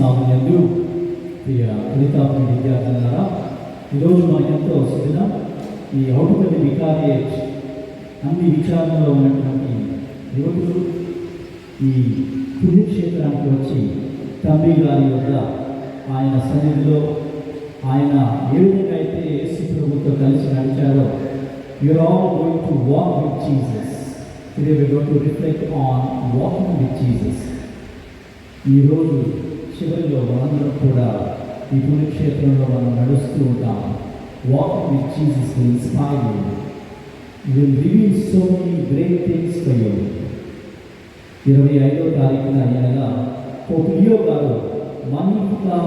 నామమునందు ప్రియ ఫలితాత్మ విద్యార్థులారా, ఈరోజు మనకెంతో సుదినం. ఈ ఔటపల్లి వికారియేట్ అన్ని విచారణలో ఉన్నటువంటి యువకులు ఈ పుణ్యక్షేత్రానికి వచ్చి తండ్రి గారి వద్ద ఆయన సన్నిధిలో ఆయన ఏ విధంగా అయితే యేసు ప్రభుతో కలిసి నడిచారో, you're all going to walk with Jesus. Today we're going to reflect on walking with Jesus. ఈరోజు చివరిలో మనందరం కూడా ఈ పుణ్యక్షేత్రంలో మనం నడుస్తూ ఉంటాం. Walking with Jesus will inspire you. You will reveal so many great things for you. 25వ తారీఖున ఈ నెల పోప్ లియో గారు మనిఫికా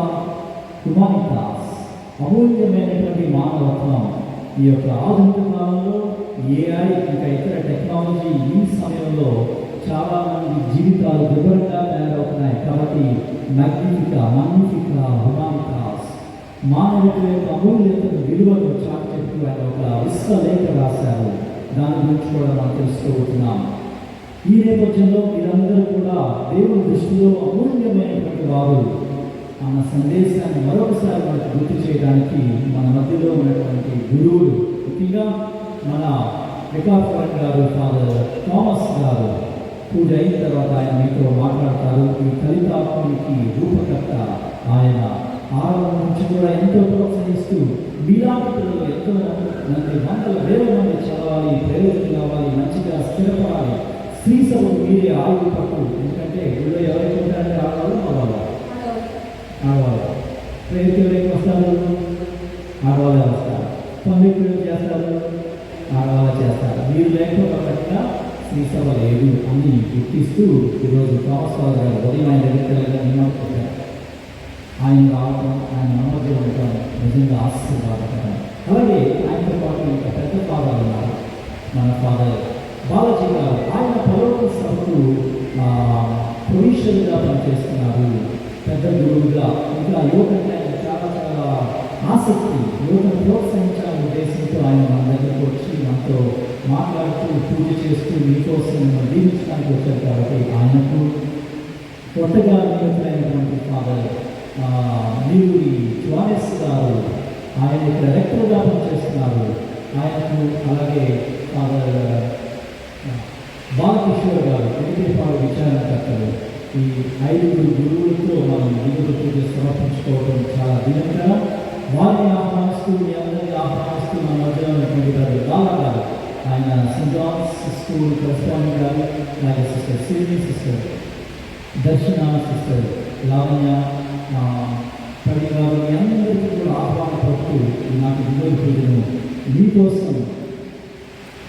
హ్యుమానిటాస్, అమూల్యమైనటువంటి మానవత్వం, ఈ యొక్క ఆధునిక కాలంలో ఏఐ ఇంకా ఇతర టెక్నాలజీ ఈ సమయంలో చాలా మంది జీవితాలు వివరంగా తయారవుతున్నాయి. కాబట్టి మనిఫికా హ్యుమానిటాస్, మానవుల యొక్క అమూల్యతను విలువను చాటి చెప్తూ ఆయన ఒక విశ్వలేఖ రాశారు. దాని గురించి కూడా మనం తెలుసుకోబోతున్నాం. ఈ నేపథ్యంలో మీరందరూ కూడా దేవుని దృష్టిలో అమూల్యమైనటువంటి వారు అన్న సందేశాన్ని మరొకసారి మనకు గుర్తు చేయడానికి మన మధ్యలో ఉన్నటువంటి గురువులు, ముఖ్యంగా మన వికాస్ గారు, ఫాదర్ థామస్ గారు పూజ అయిన తర్వాత ఆయన మీతో మాట్లాడతారు. ఈ ఫలితాత్మకి రూపకర్త ఆయన. ఆరంభం నుంచి కూడా ఎంతో ప్రోత్సహిస్తూ మీలాంటి పిల్లలు ఎంతో మంది, వందల వేల మంది చదవాలి, ప్రయోజనం కావాలి, మంచిగా స్థిరపడాలి. స్త్రీ సభకు మీరే ఆయుధ పట్టు. ఎందుకంటే వీళ్ళు ఎవరైతే ఉంటారంటే ఆడవాళ్ళు ప్రేరితులు ఎవరైతే వస్తారు, ఆడవాళ్ళే వస్తారు. పండితులు చేస్తారు, ఆడవాళ్ళే చేస్తారు. మీరు లేకపోతే స్త్రీ సభ లేదు అని గుర్తిస్తూ ఈరోజు థామస్ గారు ఉదయం ఆయన దగ్గర నియమించారు. ఆయన రావడం, ఆయన నమ్మకం ఉండటం నిజంగా ఆశీర్వాదకరం. అలాగే ఆయనతో పాటు ఇంకా పెద్ద ఫాదర్ ఉన్నారు, మన ఫాదర్ బాలాజీ గారు. ఆయన పర్వత సభకు ప్రొవిషన్గా పనిచేస్తున్నారు, పెద్ద గురువుగా. ఇంకా యువకంటే ఆయన చాలా చాలా ఆసక్తి, యువతను ప్రోత్సహించాలనే ఉద్దేశంతో ఆయన మన దగ్గరకు వచ్చి మనతో మాట్లాడుతూ పూజ చేస్తూ మీకోసం మిమ్మల్ని దీవించడానికి వచ్చారు. కాబట్టి ఆయనకు కొత్తగా నియమితులైనటువంటి ఫాదర్ నీలూరి జోనెస్ గారు, ఆయన ఇక్కడ రెక్టర్గా పనిచేస్తున్నారు. ఆయనకు అలాగే ఫాదర్ బాలకిషోర్ గారు, ఎన్నికపాడు విచారణకర్తలు. ఈ 5 గురువులతో మనం దిగులు పూజ సమర్పించుకోవడం చాలా దినంగా. వారిని ఆహ్వానిస్తూ, మీ అందరినీ ఆహ్వానిస్తూ మన మధ్యలో ఉన్నటువంటి బాలా గారు, ఆయన సెయింట్ జాన్స్ స్కూల్ కరెస్పాండెంట్ గారు, అలాగే సిస్టర్ సిరి, సిస్టర్ దర్శన, సిస్టర్ లావణ్య, పడి గారు, మీ అందరికీ కూడా ఆహ్వాన పడుతూ నాకు దిగులు పూజను మీకోసం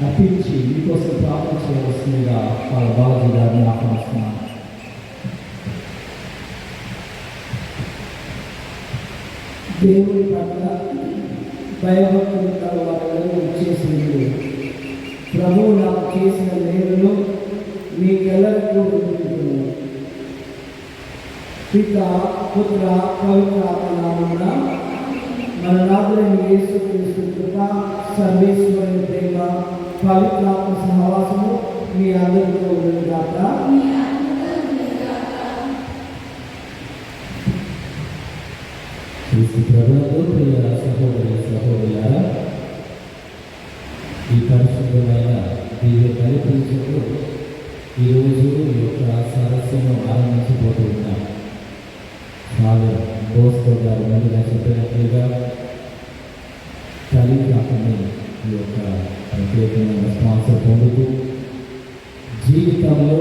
అర్పించి మీకోసం ప్రార్థన చేయవలసిందిగా వాళ్ళ బాలాజీ గారిని ఆహ్వానిస్తున్నాను. దేవుడి పట్ల భయభక్తులు వారు చేసింది. ప్రభువు నాకు చేసిన మేలును మీకెల్లరికూ వివరించును. పిత, పుత్ర, పవిత్రాత్మ నామమున మన నాథుడైన యేసుక్రీస్తు కృప, సర్వేశ్వరుని ప్రేమ, పవిత్రాత్మ సహవాసము మీ అందరితో ఉండుగాక. ప్రియ సహోదరి సహోదరులారా, ఈ పరిశుభ్రమైన దివ్య పరిపరిచయంలో ఈరోజు ఈ యొక్క సదస్సును ఆరంభించబోతూ ఉన్నాం. ఫాదర్ బోస్కో గారు ముందుగా చెప్పినట్లుగా తల్లిదండ్రులని ఈ యొక్క ప్రత్యేకమైన స్పాన్సర్ పొందుతూ జీవితంలో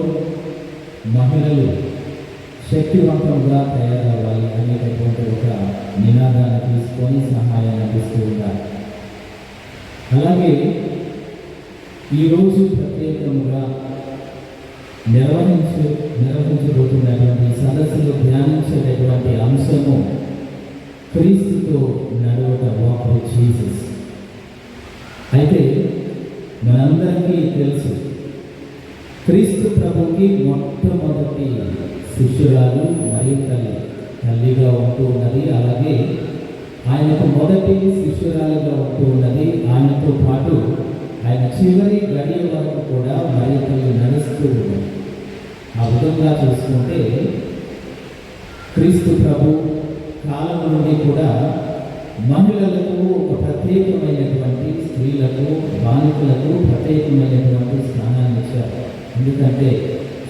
మహిళలు శక్తివంతంగా తయారవ్వాలి అనేటటువంటి ఒక నినాదాన్ని తీసుకొని సహాయాన్ని అందిస్తూ ఉన్నారు. అలాగే ఈరోజు ప్రత్యేకంగా నిర్వహించబోతున్నటువంటి సదస్సులో ధ్యానించేటటువంటి అంశము క్రీస్తుతో నడవట, వాక్ విత్ జీసస్. అయితే మనందరికీ తెలుసు, క్రీస్తు ప్రభుకి మొట్టమొదటి శిష్యురాలు మరియు తల్లిగా ఉంటూ ఉన్నది. అలాగే ఆయనకు మొదటి శిష్యురాలుగా ఉంటూ ఉన్నది. ఆయనతో పాటు ఆయన చివరి గడియ వరకు కూడా మరియు తల్లి నడుస్తూ ఉన్నది. ఆ విధంగా చూసుకుంటే క్రీస్తు ప్రభు కాలం నుండి కూడా మహిళలకు ఒక ప్రత్యేకమైనటువంటి, స్త్రీలకు, బాలికలకు ప్రత్యేకమైనటువంటి స్థానాన్ని ఇచ్చారు. ఎందుకంటే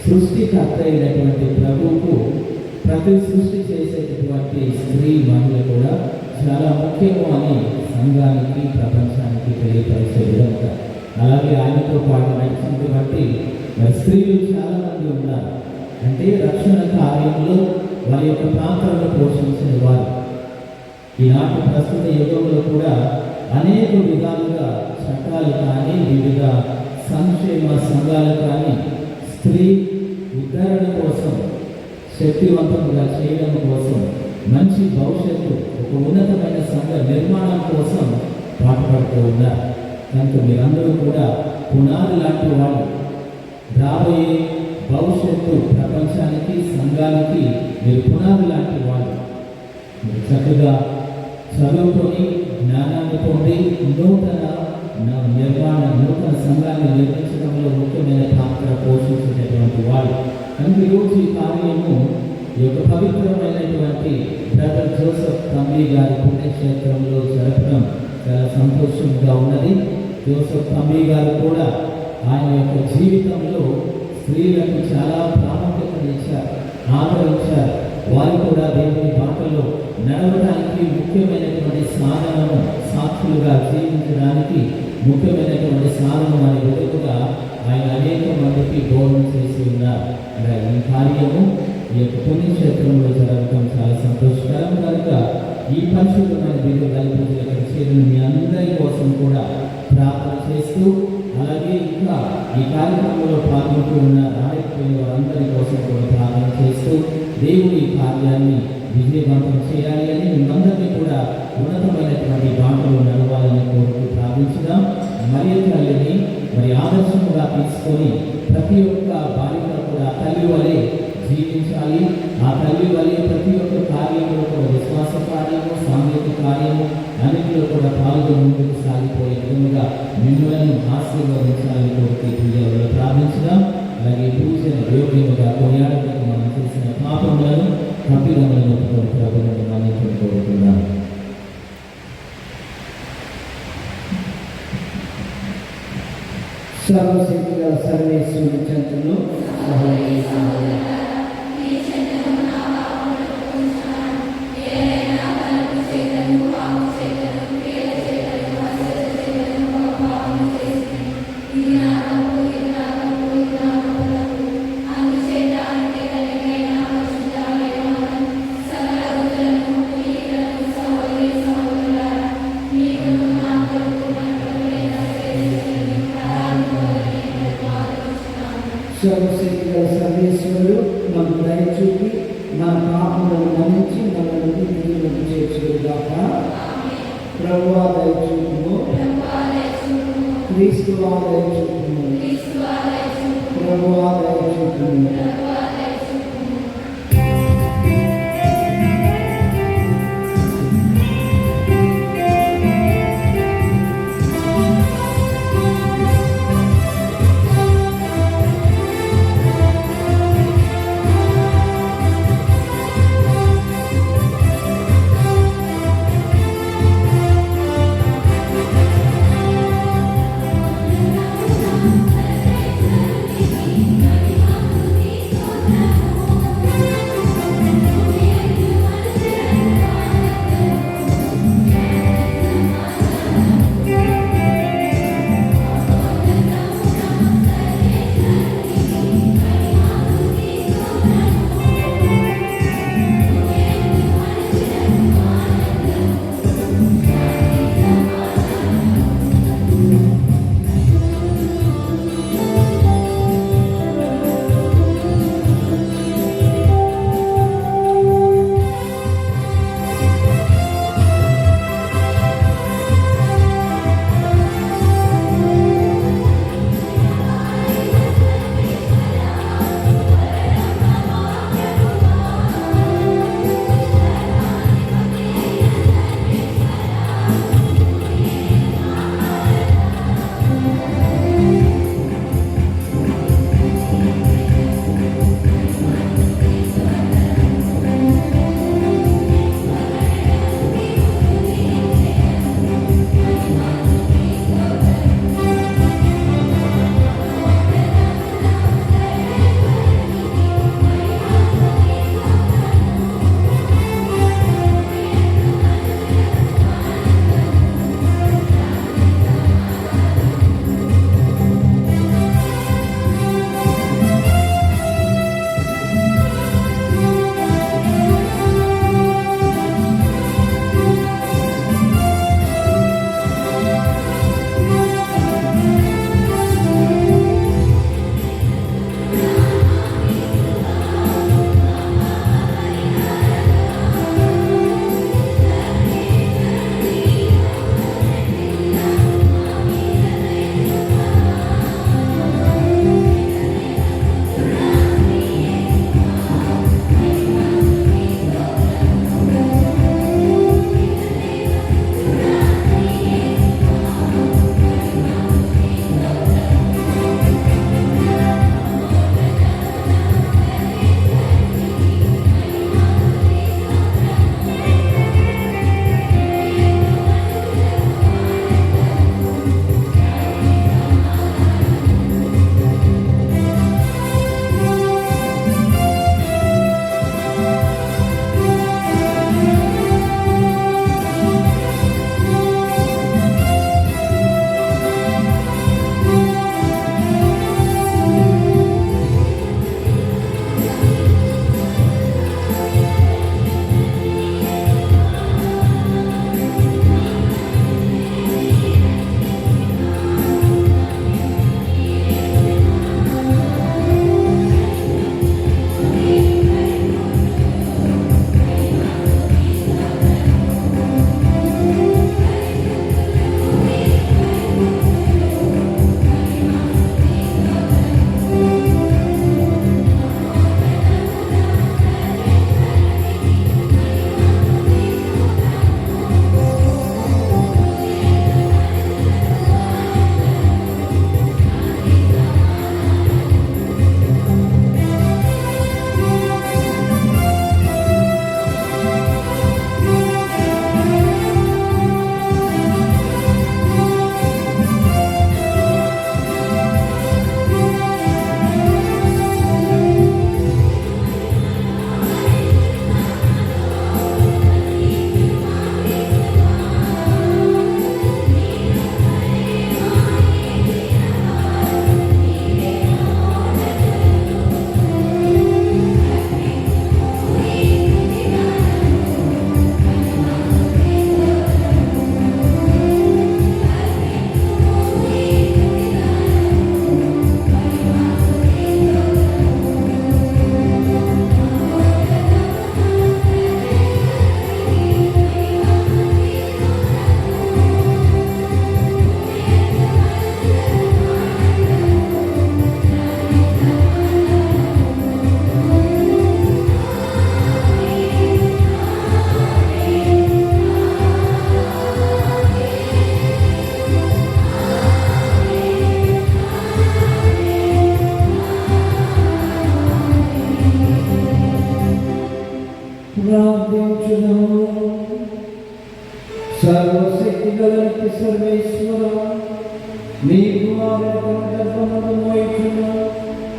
సృష్టికర్త అయినటువంటి ప్రభువుకు ప్రతి సృష్టి చేసేటటువంటి స్త్రీ, మహిళ కూడా చాలా ముఖ్యము అని సంఘానికి, ప్రపంచానికి తెలియపరిచే విధంగా. అలాగే ఆయనతో పాటు నడిచినటువంటి స్త్రీలు చాలా మంది ఉన్నారు. అంటే రక్షణ కార్యంలో వారి యొక్క పాత్రను పోషించిన వారు. ఈనాటి ప్రస్తుత యుగంలో కూడా అనేక విధాలుగా చట్టాలు కానీ, వివిధ సంక్షేమ సంఘాలు కానీ స్త్రీ ఉద్ధరణ కోసం, శక్తివంతంగా చేయడం కోసం, మంచి భవిష్యత్తు, ఒక ఉన్నతమైన సంఘ నిర్మాణం కోసం పాటుపడుతూ ఉన్నారు. కనుక మీరందరూ కూడా పునాది లాంటి వాళ్ళు. రాబోయే భవిష్యత్తు ప్రపంచానికి, సంఘానికి మీరు పునాది లాంటి వాళ్ళు. మీరు చక్కగా చదువుకొని జ్ఞానాన్ని పొంది నూతన సంఘాన్ని నిర్మించడంలో ముఖ్యమైన పాత్ర పోషించేటటువంటి వాళ్ళు. కనుక ఈరోజు ఈ కార్యము ఈ యొక్క పవిత్రమైనటువంటి బ్రదర్ జోసెఫ్ తంబి గారి పుణ్యక్షేత్రంలో జరపడం చాలా సంతోషంగా ఉన్నది. జోసెఫ్ తంబి గారు కూడా ఆయన యొక్క జీవితంలో స్త్రీలకు చాలా ప్రాముఖ్యతనిచ్చారు, ఆదరించారు. వారు కూడా దేవుని బాటలో నడవడానికి ముఖ్యమైనటువంటి సాధనము, సాక్షులుగా జీవించడానికి ముఖ్యమైనటువంటి సాధనం అనే విధంగా ఆయన అనేక మందికి బోధన చేసి ఉన్నారు. ఈ కార్యము ఈ యొక్క పుణ్యక్షేత్రంలో జరగడం చాలా సంతోషకరం. కనుక ఈ పరిశుద్ధమైన దేవుని ప్రజలు ఇక్కడ చేరిన మీ అందరి కోసం కూడా ప్రార్థన చేస్తూ, అలాగే ఇంకా ఈ కార్యక్రమంలో పాల్గొంటూ ఉన్న రాయకపోయిన వారందరి కోసం కూడా ప్రార్థన చేస్తూ, దేవుడి ఈ కార్యాన్ని విజయవంతం చేయాలి అని మిమ్మల్ని కూడా ఉన్నతమైనటువంటి బాటలో నడవాలని కోరుతూ ప్రార్థించుదాం. మరియ తల్లిని మరి ఆదర్శంగా తీసుకొని ప్రతి ఒక్క బాలిక కూడా తల్లి వలె జీవించాలి. ఆ తల్లి వలె ప్రతి ఒక్క కార్యంలో కూడా, విశ్వాస కార్యము, సాంఘిక కార్యము అన్నింటిలో కూడా పాల్గొని ముందుకు సాగిపోయే విధంగా మిమ్మల్ని ఆశీర్వదించాలని కోరితే పూజలో ప్రార్థించడం. అలాగే పూజను యోగ్యముగా కొనియాడడానికి మనం చేసిన పాపములను, తప్పిదములను ఒప్పుకొని ప్రభువును మన్నించని కోరుతున్నాం. సర్వశక్తి గల సర్వేశ్వరుని చెంతను సర్వశక్తి గల సర్వేశ్వరుడు మనకు దయ చూపి మన పాపములను మన్నించి మనల్ని తిరిగి చేర్చుగాక. ప్రభువా దయ చూపుము, క్రీస్తువా దయ చూపుము, ప్రభువా దయ చూపుము.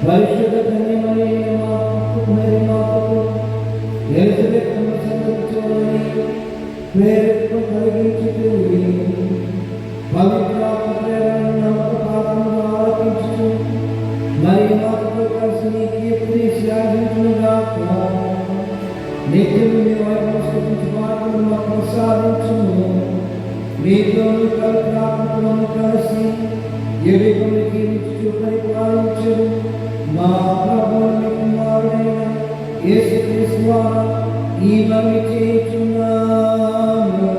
పరిశుద్ధ కన్యమైన మాతకు ఎలిజబెత్ను సంతరించుకొని ప్రేరేపణ కలిగించుతుంది. పవిత్రాత్మ ప్రేరణను నమ్మక పాత్రను ఆలకించుచు మరి మాతతో కలిసి నీ కీర్తిని శ్లాఘించునుగాక. నిత్యము నీ వైపు స్తుతించు మాటలు మాకు ప్రసాదించుము. మీతోను పవిత్రాత్మను కలిసి యుగములు జీవించు పరిపాలించు మా ప్రభువుని కుమారుడైన యేసుక్రీస్తు ద్వారా ఈ మనవి చేయుచున్నాము.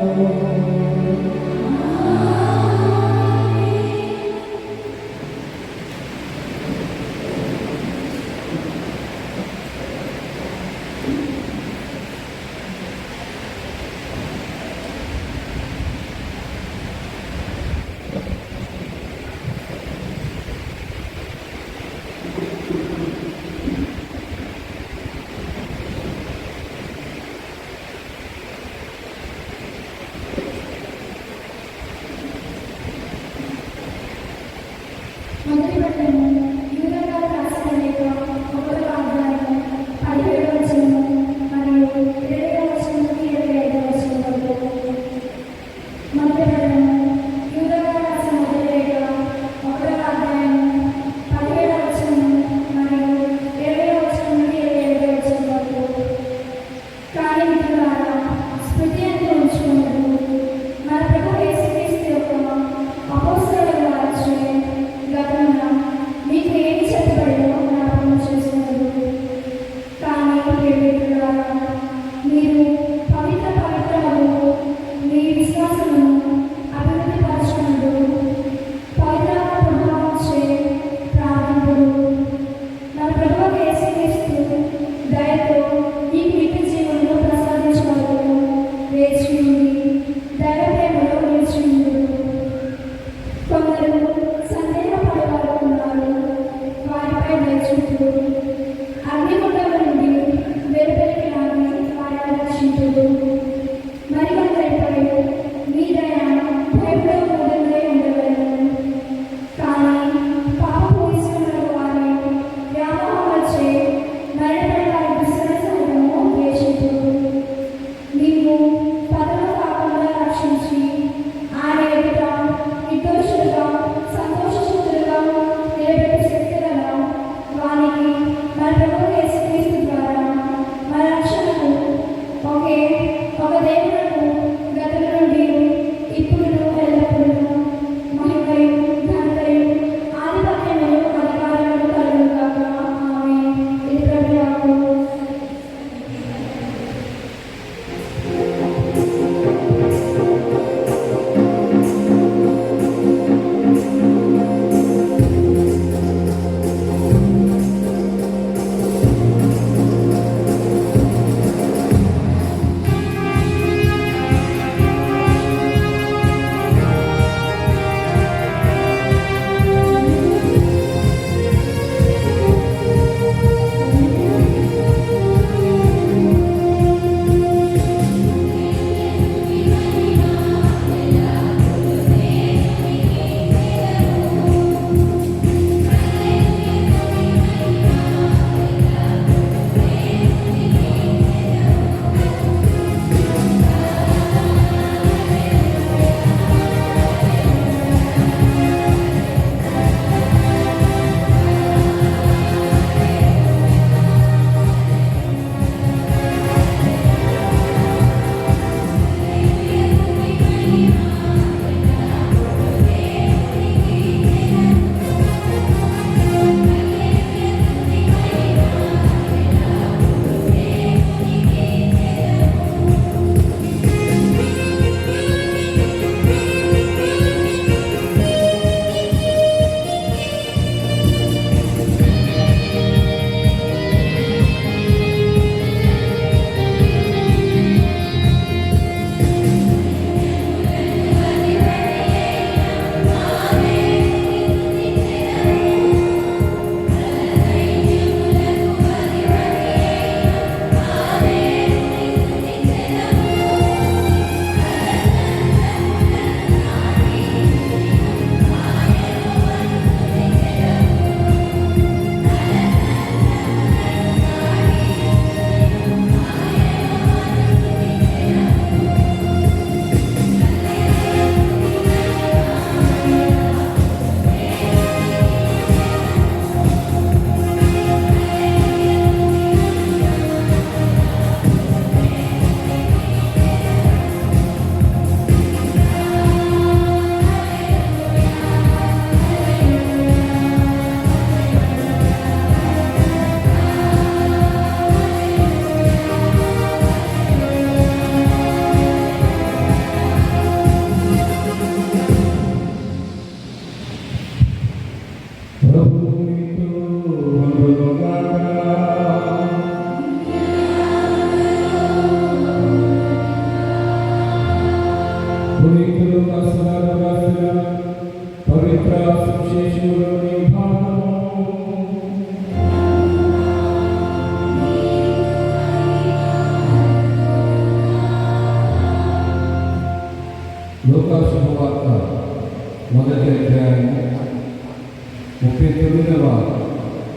మొదటి పట్టణము యూదాకు రాసిన లేఖ 1వ అధ్యాయము 17వ వచనము మరియు 20వ వచనము 25వ వచనం వరకు. మొదటి పట్టణము యూదాకు రాసిన మొదటి లేఖ 1వ అధ్యాయము 17వ వచనము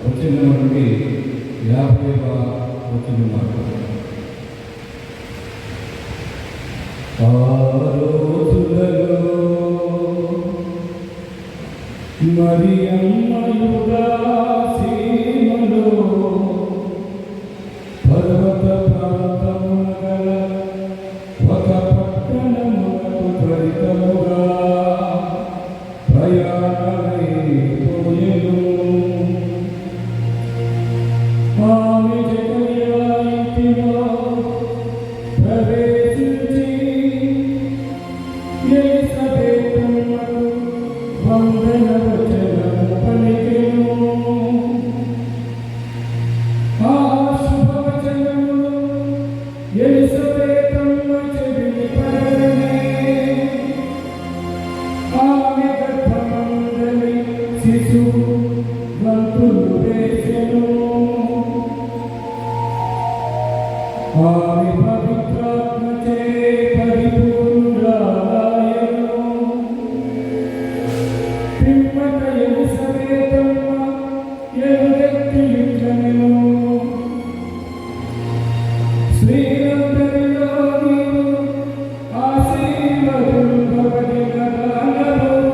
వచ్చినటువంటి 50వ వచనం మాట. ఆ రోజులలో మరియమ్మ యూదా సీమలో పర్వత ప్రాంతమున గల ఒక పట్టణమునకు త్వరితముగా ప్రయాణమైపోయెను. ఆమె జకర్యా ఇంటిలో ప్రవేశించి ఎలిజబెతునకు వందనవచనము పలికెను. ఆ శుభవచనములు ఎలిజబెతమ్మ చెవిని పడగనే ఆమె గర్భమందలి శిశువు గంతులు వేసెను. ఆమె పవిత్రాత్మచే పరిపూర్ణురాలయను. పిమ్మట ఎలిజబెతమ్మ ఎలుగెత్తి ఇట్లనెను, స్త్రీలందరిలో నీవు ఆశీర్వదింపబడిన దానవు,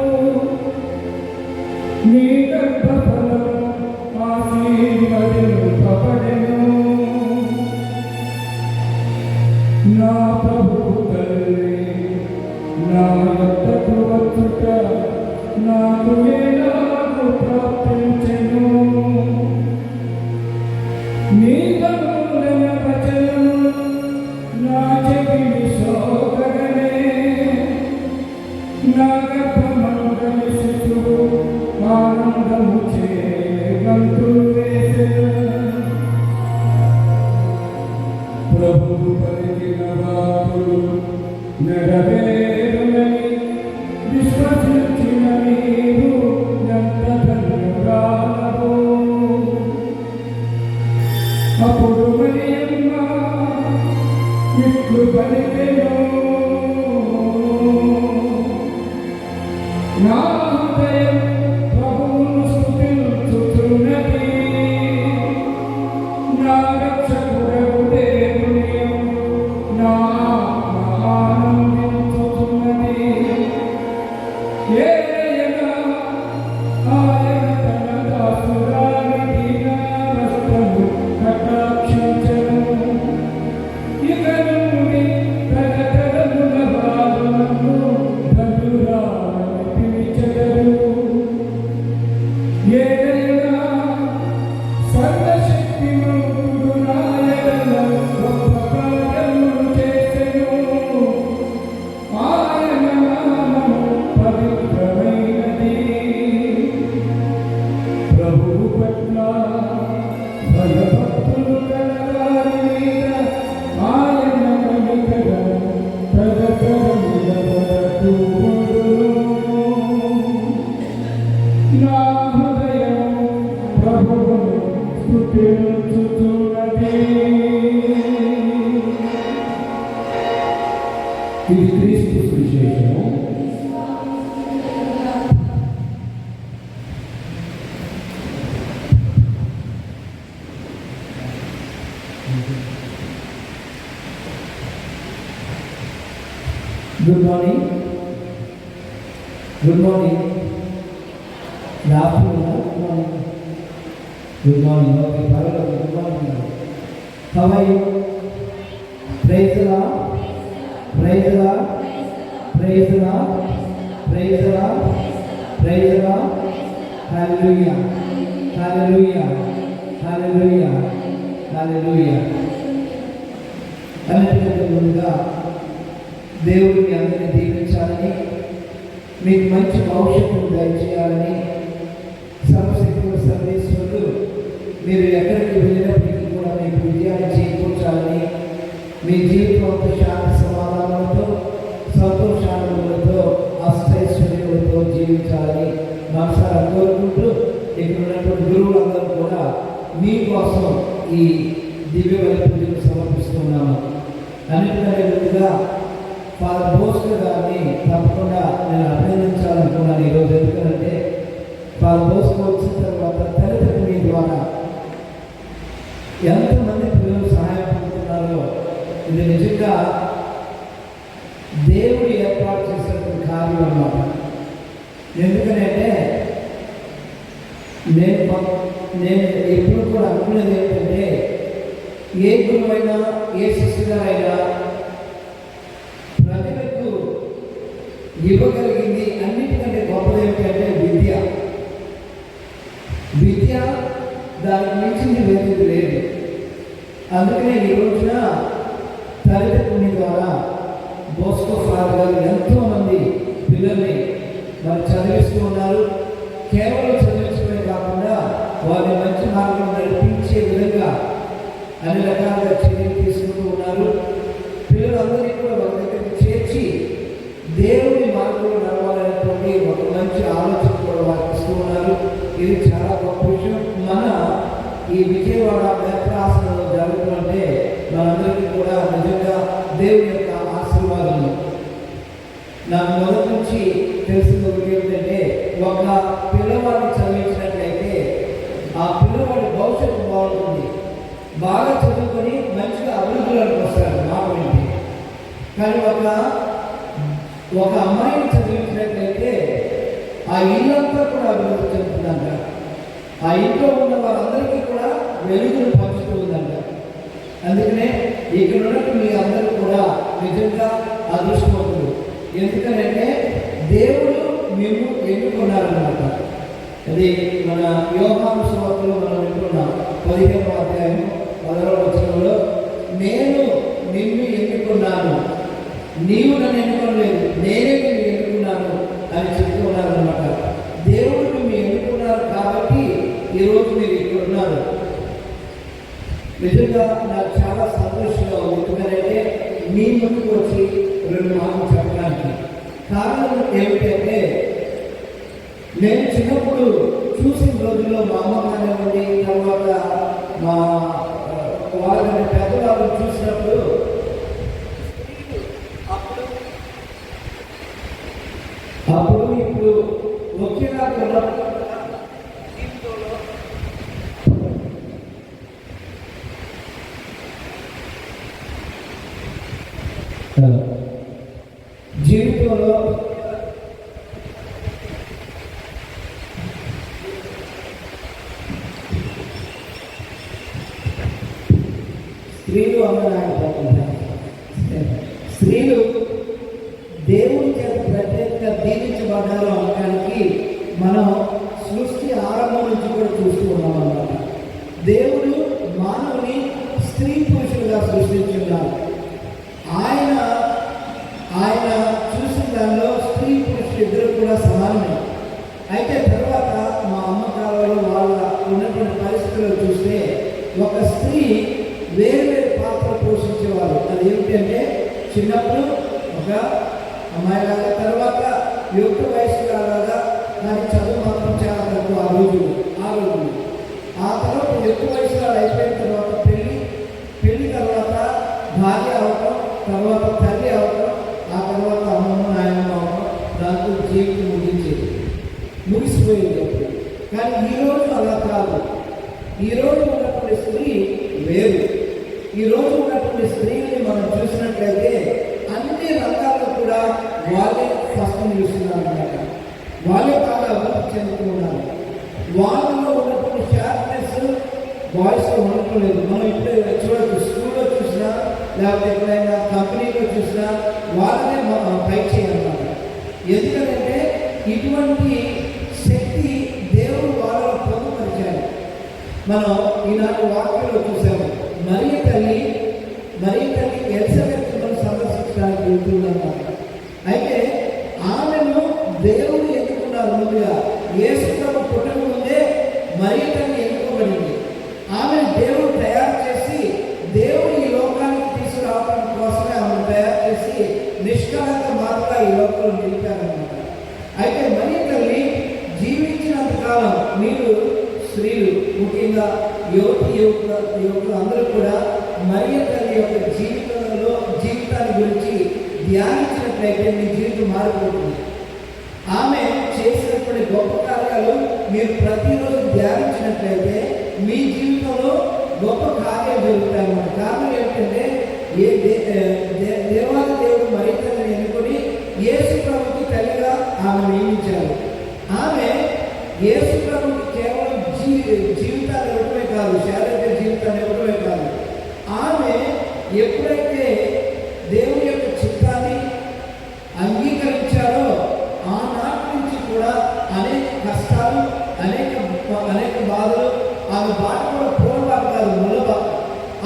నీ గర్భఫలము ఆశీర్వదింపబడెను. నా ప్రభువు తల్లి నా యొద్దకు వచ్చుట నాకు ఎలాగూ ప్రాప్తించెను. నీ బహుమూలన వచనము నా చెవిని సోకగనే, నా గర్భమందలి శిశువు ఆనందము చే గంతులు వేసెను. ప్రభువు పలికిన వాక్కులు నెరవేరునని విశ్వసించిన నీవు ఎంత ధన్యురాలవో. అప్పుడు మరియమ్మ ఇట్లు పలికెను, నా హృదయం ప్రభువును స్తుతించుచున్నది, నా రక్షకుడగు దేవుని నా ఆత్మ ఆనందించుచున్నది. ఏలయనా ఆయన తన దాసురాలి దీనావస్థను కటాక్షించెను. ఇక నుండి తరతరముల వారు నన్ను ధన్యురాలని పిలిచెదరు. ఏలయనా సర్వశక్తిమంతుడు నా ఎడల గొప్ప కార్యములు చేసెను. ఆయన నామము పవిత్రమైనది. ప్రభువు పట్ల భయభక్తులు కలవారి మీద ఆయన కనికరము తరతరముల వరకు ఉండును. నా హృదయము ప్రభువును స్తుతించుచున్నది. ఇది క్రీస్తు సువిశేషము. Good morning. Good morning. Good morning. Good morning. Okay, పర్వాలేదు. Good morning. How are you? Praise the lord. Praise the lord. Praise the lord. Praise the lord. Praise the lord. Hallelujah. Hallelujah. Hallelujah. Hallelujah. అన్నిటికంటే ముందుగా దేవుడిని అందరినీ దీవించాలని, మీకు మంచి భవిష్యత్తును దయచేయాలని, సర్వశక్తుల సర్వేశ్వరుడు మీరు ఎక్కడికి వెళ్ళినప్పటికీ కూడా మీకు విజయాన్ని చేకూర్చాలని, మీ జీవితం అంతా శాంతి సమాధానాలతో, సంతోషానందములతో, అష్టైశ్వర్యములతో జీవించాలని మనసారా కోరుకుంటూ, ఇక్కడ ఉన్నటువంటి గురువులందరూ కూడా మీకోసం ఈ దివ్యమైన పూజలు సమర్పిస్తున్నాము. అన్నిటికంటే ముందుగా ఫాదర్ భోస్కర్ గారిని తప్పకుండా నేను అభినందించాలనుకున్నాను ఈరోజు. ఎందుకంటే ఫాదర్ భోస్కర్ వచ్చిన తర్వాత తల్లిదండ్రుల ద్వారా ఎంతమంది పిల్లలు సహాయం పొందుతున్నారో ఇది నిజంగా దేవుడు ఏర్పాటు చేసినటువంటి కార్యం అన్నమాట. ఎందుకనంటే నేను ఎప్పుడు కూడా అనుకునేది ఏంటంటే, ఏ గురువైనా ఏ శిష్యుగారైనా ప్రజలకు ఇవ్వగలిగింది అన్నిటికంటే గొప్పది ఏమిటంటే విద్య దానికి మించింది వేరేది లేదు. అందుకనే ఈ రోజున తల్లిదండ్రుల ద్వారా బోస్కో ఫాదర్ గారు ఎంతోమంది పిల్లల్ని వారు చదివిస్తూ ఉన్నారు. కేవలం చదివించడమే కాకుండా వారిని మంచి మార్గం నడిపించే విధంగా అన్ని రకాలుగా చర్యలు తీసుకుంటూ ఉన్నారు. పిల్లలందరినీ కూడా వారి దగ్గరికి చేర్చి దేవుని మార్గంలో నడవాలనేటువంటి ఒక మంచి ఆలోచన కూడా వారికి ఇస్తూ ఉన్నారు. ఇది చాలా గొప్ప విషయం. మన ఈ విజయవాడ నేత్రాసనంలో జరుగుతుంటే మనందరికీ కూడా నిజంగా దేవుని యొక్క ఆశీర్వాదము. నాకు మొదటి నుంచి తెలిసిన ఒకటి ఏంటంటే, ఒక పిల్లవాడిని చదివించినట్లయితే ఆ పిల్లవాడి భవిష్యత్తు బాగుంటుంది, బాగా చదువుకొని మంచిగా అభివృద్ధిలోకి వస్తారు మాట వింటే. కానీ ఒక అమ్మాయిని చదివించినట్లయితే ఆ ఇల్లంతా కూడా అభివృద్ధి చెందుతుందంట. ఆ ఇంట్లో ఉన్న వారందరికీ కూడా వెలుగును పంచుతూ ఉందంట. అందుకనే ఇక్కడ ఉన్నట్టు మీ అందరూ కూడా నిజంగా అదృష్టవంతులు. ఎందుకంటే దేవుడు మేము ఎన్నుకున్నారన్నమాట. అది మన యోహాను సువార్తలో మనం వింటున్నాం 15వ అధ్యాయం 10వ వచనంలో, నేను నిన్ను ఎన్నుకున్నాను, నీవు నన్ను ఎన్నుకోలేదు, నేనే నిన్ను ఎన్నుకున్నాను అని చెప్తూ ఉన్నారన్నమాట. దేవుడు మిమ్మల్ని ఎన్నుకున్నారు కాబట్టి ఈరోజు మీరు ఇక్కడ ఉన్నారు. నిజంగా నాకు చాలా సంతోషంగా ఉంది. ఎందుకంటే మీ ముందుకు వచ్చి 2 మాటలు చెప్పడానికి కారణం ఏమిటంటే, నేను చిన్నప్పుడు చూసిన రోజుల్లో మా అమ్మ కానివ్వండి, తర్వాత మా వాళ్ళని పెద్దవాళ్ళు చూసినప్పుడు అప్పుడు ఇప్పుడు ఒకేలా జీవితంలో స్త్రీలు స్త్రీలు దేవుని చేత ప్రత్యేకంగా దీవించబడ్డారు అనడానికి మనం సృష్టి ఆరంభం నుంచి కూడా చూస్తూ ఉన్నాం అన్నమాట. దేవుడు మానవుని స్త్రీ పురుషులుగా సృష్టించున్నారు. ఆయన చూసిన దానిలో స్త్రీ పురుషులు ఇద్దరు కూడా సమానమే. అయితే తర్వాత మా అమ్మ కాలంలో వాళ్ళ ఉన్నటువంటి పరిస్థితుల్లో చూస్తే ఒక స్త్రీ వేరు పాత్ర పోషించేవారు. అది ఏమిటంటే, చిన్నప్పుడు ఒక అమ్మాయిలాగా, తర్వాత యుక్త వయసులాగా, కానీ చదువు మాత్రం చాలా తక్కువ ఆ రోజులు. ఆ తర్వాత యుక్త వయసులో అయిపోయిన తర్వాత పెళ్లి తర్వాత భార్య అవటం, తర్వాత తల్లి అవటం, ఆ తర్వాత అమ్మమ్మ నాయనమ్మ అవటం, దాంతో జీవితం ముగిసిపోయేది. కానీ ఈరోజు అలా కాదు. ఈరోజు ఉన్నటువంటి స్త్రీ వేరు. ఈరోజు ఉన్నటువంటి స్త్రీని మనం చూసినట్లయితే అన్ని రంగాల్లో కూడా వాళ్ళే ఫస్ట్ నిలుస్తున్నారు అన్నమాట. వాళ్ళే బాగా అభివృద్ధి చెందుతున్నారు. వాళ్ళలో ఉన్నటువంటి షార్ప్నెస్ బాయ్స్లో ఉండటం లేదు. మనం ఇప్పుడు చూడవచ్చు, స్కూల్లో చూసినా లేకపోతే ఎక్కడైనా కంపెనీలో చూసినా వాళ్ళనే ఫైట్ చేయాలన్నమాట. ఎందుకంటే ఇటువంటి శక్తి దేవుడు వాళ్ళలో పొందుపరిచారు. మనం ఈనాటి వాక్యంలో చూసాము, మరియ తల్లి ఎలిజబెత్ను సందర్శించడానికి వెళ్తుందన్నమాట. అయితే ఆమెను దేవుడు ఎన్నుకున్నారు. ముందుగా యేసు ప్రభు పుట్టక ముందే మరియ తల్లి ఎన్నుకోబడింది. ఆమెను దేవుడు తయారు చేసి, దేవుడు ఈ లోకానికి తీసుకురావడం కోసమే ఆమెను తయారు చేసి నిష్కలంక మాత్రం ఈ లోకంలో నిలిపారన్నమాట. అయితే మరియ తల్లి జీవించినంతకాలం మీరు స్త్రీలు, ముఖ్యంగా యువకులు అందరూ కూడా మరియ తల్లి యొక్క జీవితాన్ని గురించి ధ్యానించినట్లయితే మీ జీవితం మారిపోతుంది. ఆమె చేసినటువంటి గొప్ప కార్యాలు మీరు ప్రతిరోజు ధ్యానించినట్లయితే మీ జీవితంలో గొప్ప కార్యాలు జరుగుతాయి అన్నమాట. కారణం ఏంటంటే దేవాది దేవుడు మరియతల్లిని ఎన్నుకొని యేసు ప్రభుకి తల్లిగా ఆమె నియమించారు. ఆమె యేసు ప్రభుకి కేవలం జీవితాన్ని ఇవ్వడమే కాదు, శారీరక జీవితాన్ని ఇవ్వడమే కాదు, ఆమె ఎప్పుడైతే దేవుని యొక్క చిత్తాన్ని అంగీకరించారో ఆనాటి నుంచి కూడా అనేక కష్టాలు, అనేక బాధలు ఆమె బాట కూడా పూర్వబాటు కాదు, ముళ్ళబాట.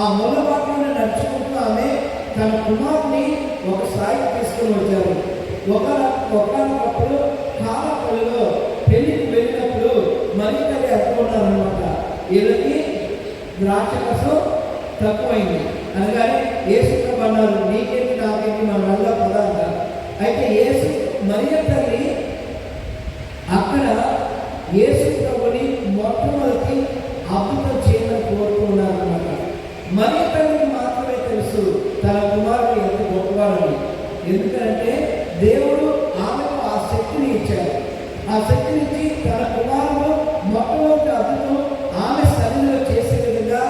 ఆ ముళ్ళబాటలోనే నడుచుకుంటూ ఆమె తన కుమారుని ఒక స్థాయికి తీసుకుని వచ్చారు. ఒకనొకప్పుడు కాలపల్లిలో పెళ్లికి వెళ్ళినప్పుడు మరి తల్లి అనుకున్నారనమాట, వీళ్ళకి ద్రాక్షరసం తక్కువైంది అనగానే యేసు ప్రభు అన్నారు, నీకేంటి నాకేంటి, మన వల్ల పదా అంటారు. అయితే యేసు మరియ తల్లి అక్కడ యేసు ప్రభుని మొట్టమొదటి అద్భుతం చేయమని కోరుకున్నారన్నమాట. మరియ తల్లికి మాత్రమే తెలుసు తన కుమారుడు ఎంత గొప్పవాడని. ఎందుకంటే దేవుడు ఆమెకు ఆ శక్తిని ఇచ్చారు. ఆ శక్తినిచ్చి తన కుమారుడు మొట్టమొదటి అద్భుతం ఆమె సన్నిధిలో చేసే విధంగా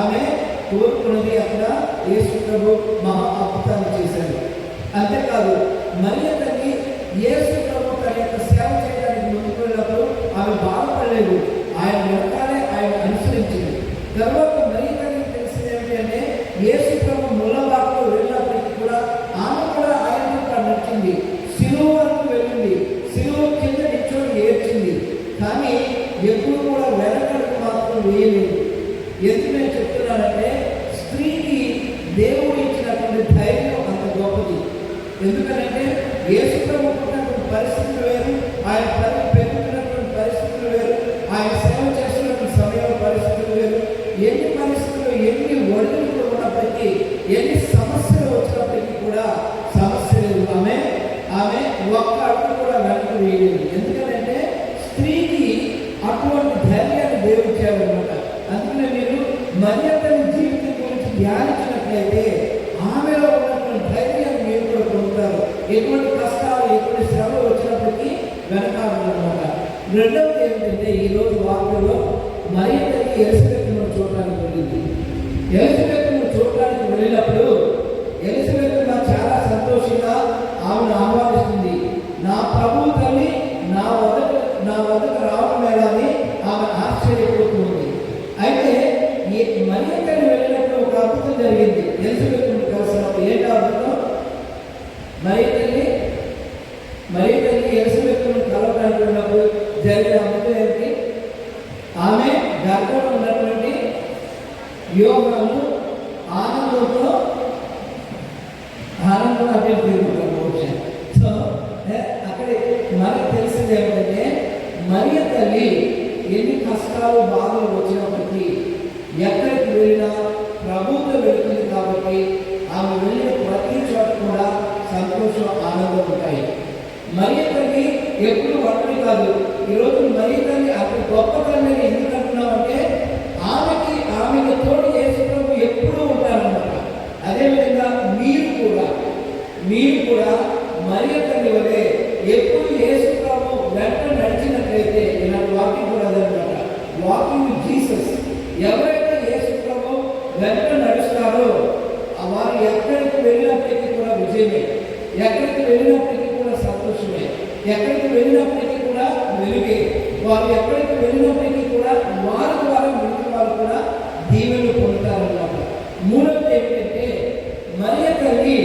ఆమె కోరుకున్నది. అక్కడ యేసు ప్రభు మహా అద్భుతాన్ని చేశారు. అంతేకాదు మరియ తల్లి యేసు ప్రభు తన యొక్క సేవ చేయడానికి ముందుకు వెళ్ళినప్పుడు ఆమె బాధపడలేదు, ఆయన వెనకాలే ఆయన అనుసరించింది. తర్వాత మరియ తల్లికి తెలిసింది ఏమిటంటే యేసు ప్రభు ముళ్ళబాటలో వెళ్ళినప్పటికీ కూడా ఆమె కూడా ఆయన నచ్చింది, శిలువ వరకు వెళ్ళింది, శిలువ కింద నిల్చొని ఏడ్చింది. కానీ ఎప్పుడు కూడా వెనకడుగు మాత్రం వేయలేదు. ఎందుకు నేను చెప్తున్నానంటే స్త్రీకి దేవుడు ఇచ్చినటువంటి ధైర్యం అంత గొప్పది. ఎందుకంటే యేసు ప్రభు పుట్టినటువంటి పరిస్థితులు వేరు, ఆయన పెరుగుతున్నటువంటి పరిస్థితులు వేరు, ఆయన సేవ చేస్తున్నటువంటి సమయం పరిస్థితులు వేరు. ఎన్ని పరిస్థితులు, ఎన్ని ఒడిదుడుకులు ఉన్నప్పటికీ, ఎన్ని సమస్యలు వచ్చినప్పటికీ కూడా సమస్య లేదు. ఆమె ఒక్క అడుగు కూడా వెనక వేయలేదు. ఎందుకంటే స్త్రీకి అటువంటి ధైర్యాన్ని దేవుడు ఇచ్చారనమాట. అందుకనే మీరు మరియ తల్లి జీవితం గురించి ధ్యానించినట్లయితే ఆమెలో ఉన్నటువంటి ధైర్యాన్ని మీరు కూడా పొందుతారు. ఎటువంటి కష్టాలు, ఎటువంటి శ్రమలు వచ్చినప్పటికీ వెనకాలన్నమాట. రెండవది ఏమిటంటే ఈరోజు వార్తలో మరియ తల్లి ఎలిజబెత్ను చూడడానికి వెళ్ళింది. ఎలిజబెత్ను చూడడానికి వెళ్ళినప్పుడు ఎలిజబెత్ చాలా సంతోషంగా ఆమెను ఆహ్వానిస్తుంది. నా ప్రభు తల్లి నా వద్దకు రావడం లేదని ఆమె ఆశ్చర్యపోతుంది. అయితే మరియ తల్లి వెళ్ళినప్పుడు ఒక అద్భుతం జరిగింది. ఎలిజబెత్ను కలిసినప్పుడు ఏంటి అద్భుతం? మరియ తల్లి ఎలిజబెత్ను కలవడానికి వెళ్ళినప్పుడు జరిగిన అద్భుతం ఏంటి? ఆమె గర్భంలో ఉన్నటువంటి యోగాను ఆనందంతో అభివృద్ధి. సో అక్కడ మనకు తెలిసింది ఏమిటంటే మరియ తల్లి ఎన్ని కష్టాలు, బాధలు వచ్చినప్పటికీ ఎక్కడికి వెళ్ళినా ప్రభుత్వం వెళుతుంది కాబట్టి ఆమె వెళ్ళిన ప్రతి చోట కూడా సంతోషం, ఆనందం ఉంటాయి. మరియ తల్లి ఎప్పుడు ఒంటరి కాదు. ఈరోజు మరియ తల్లి అక్కడ గొప్ప తల్లిని ఎందుకు అంటున్నామంటే ఆమెకు తోడు యేసు ప్రభు ఎప్పుడూ ఉంటారన్నమాట. అదేవిధంగా మీరు కూడా మరియ తల్లి వలె ఎప్పుడు యేసు ప్రభు వెంట నడిచినట్లయితే, ఇలాంటి వాకింగ్ కూడా అదనమాట, వాకింగ్ విత్ జీసస్. ఎవరైతే యేసు ప్రభు వెంట నడుస్తారో వారు ఎక్కడికి వెళ్ళినప్పటికీ కూడా విజయమే, ఎక్కడికి వెళ్ళినప్పటికీ కూడా సంతోషమే, ఎక్కడికి వెళ్ళినప్పటికీ కూడా వెలుగే. వారు ఎక్కడికి వెళ్ళినప్పటికీ కూడా వారి ద్వారా మిగతా వారు కూడా దీవెనలు పొందుతారన్నమాట. మూడవది ఏంటంటే మరియ తల్లి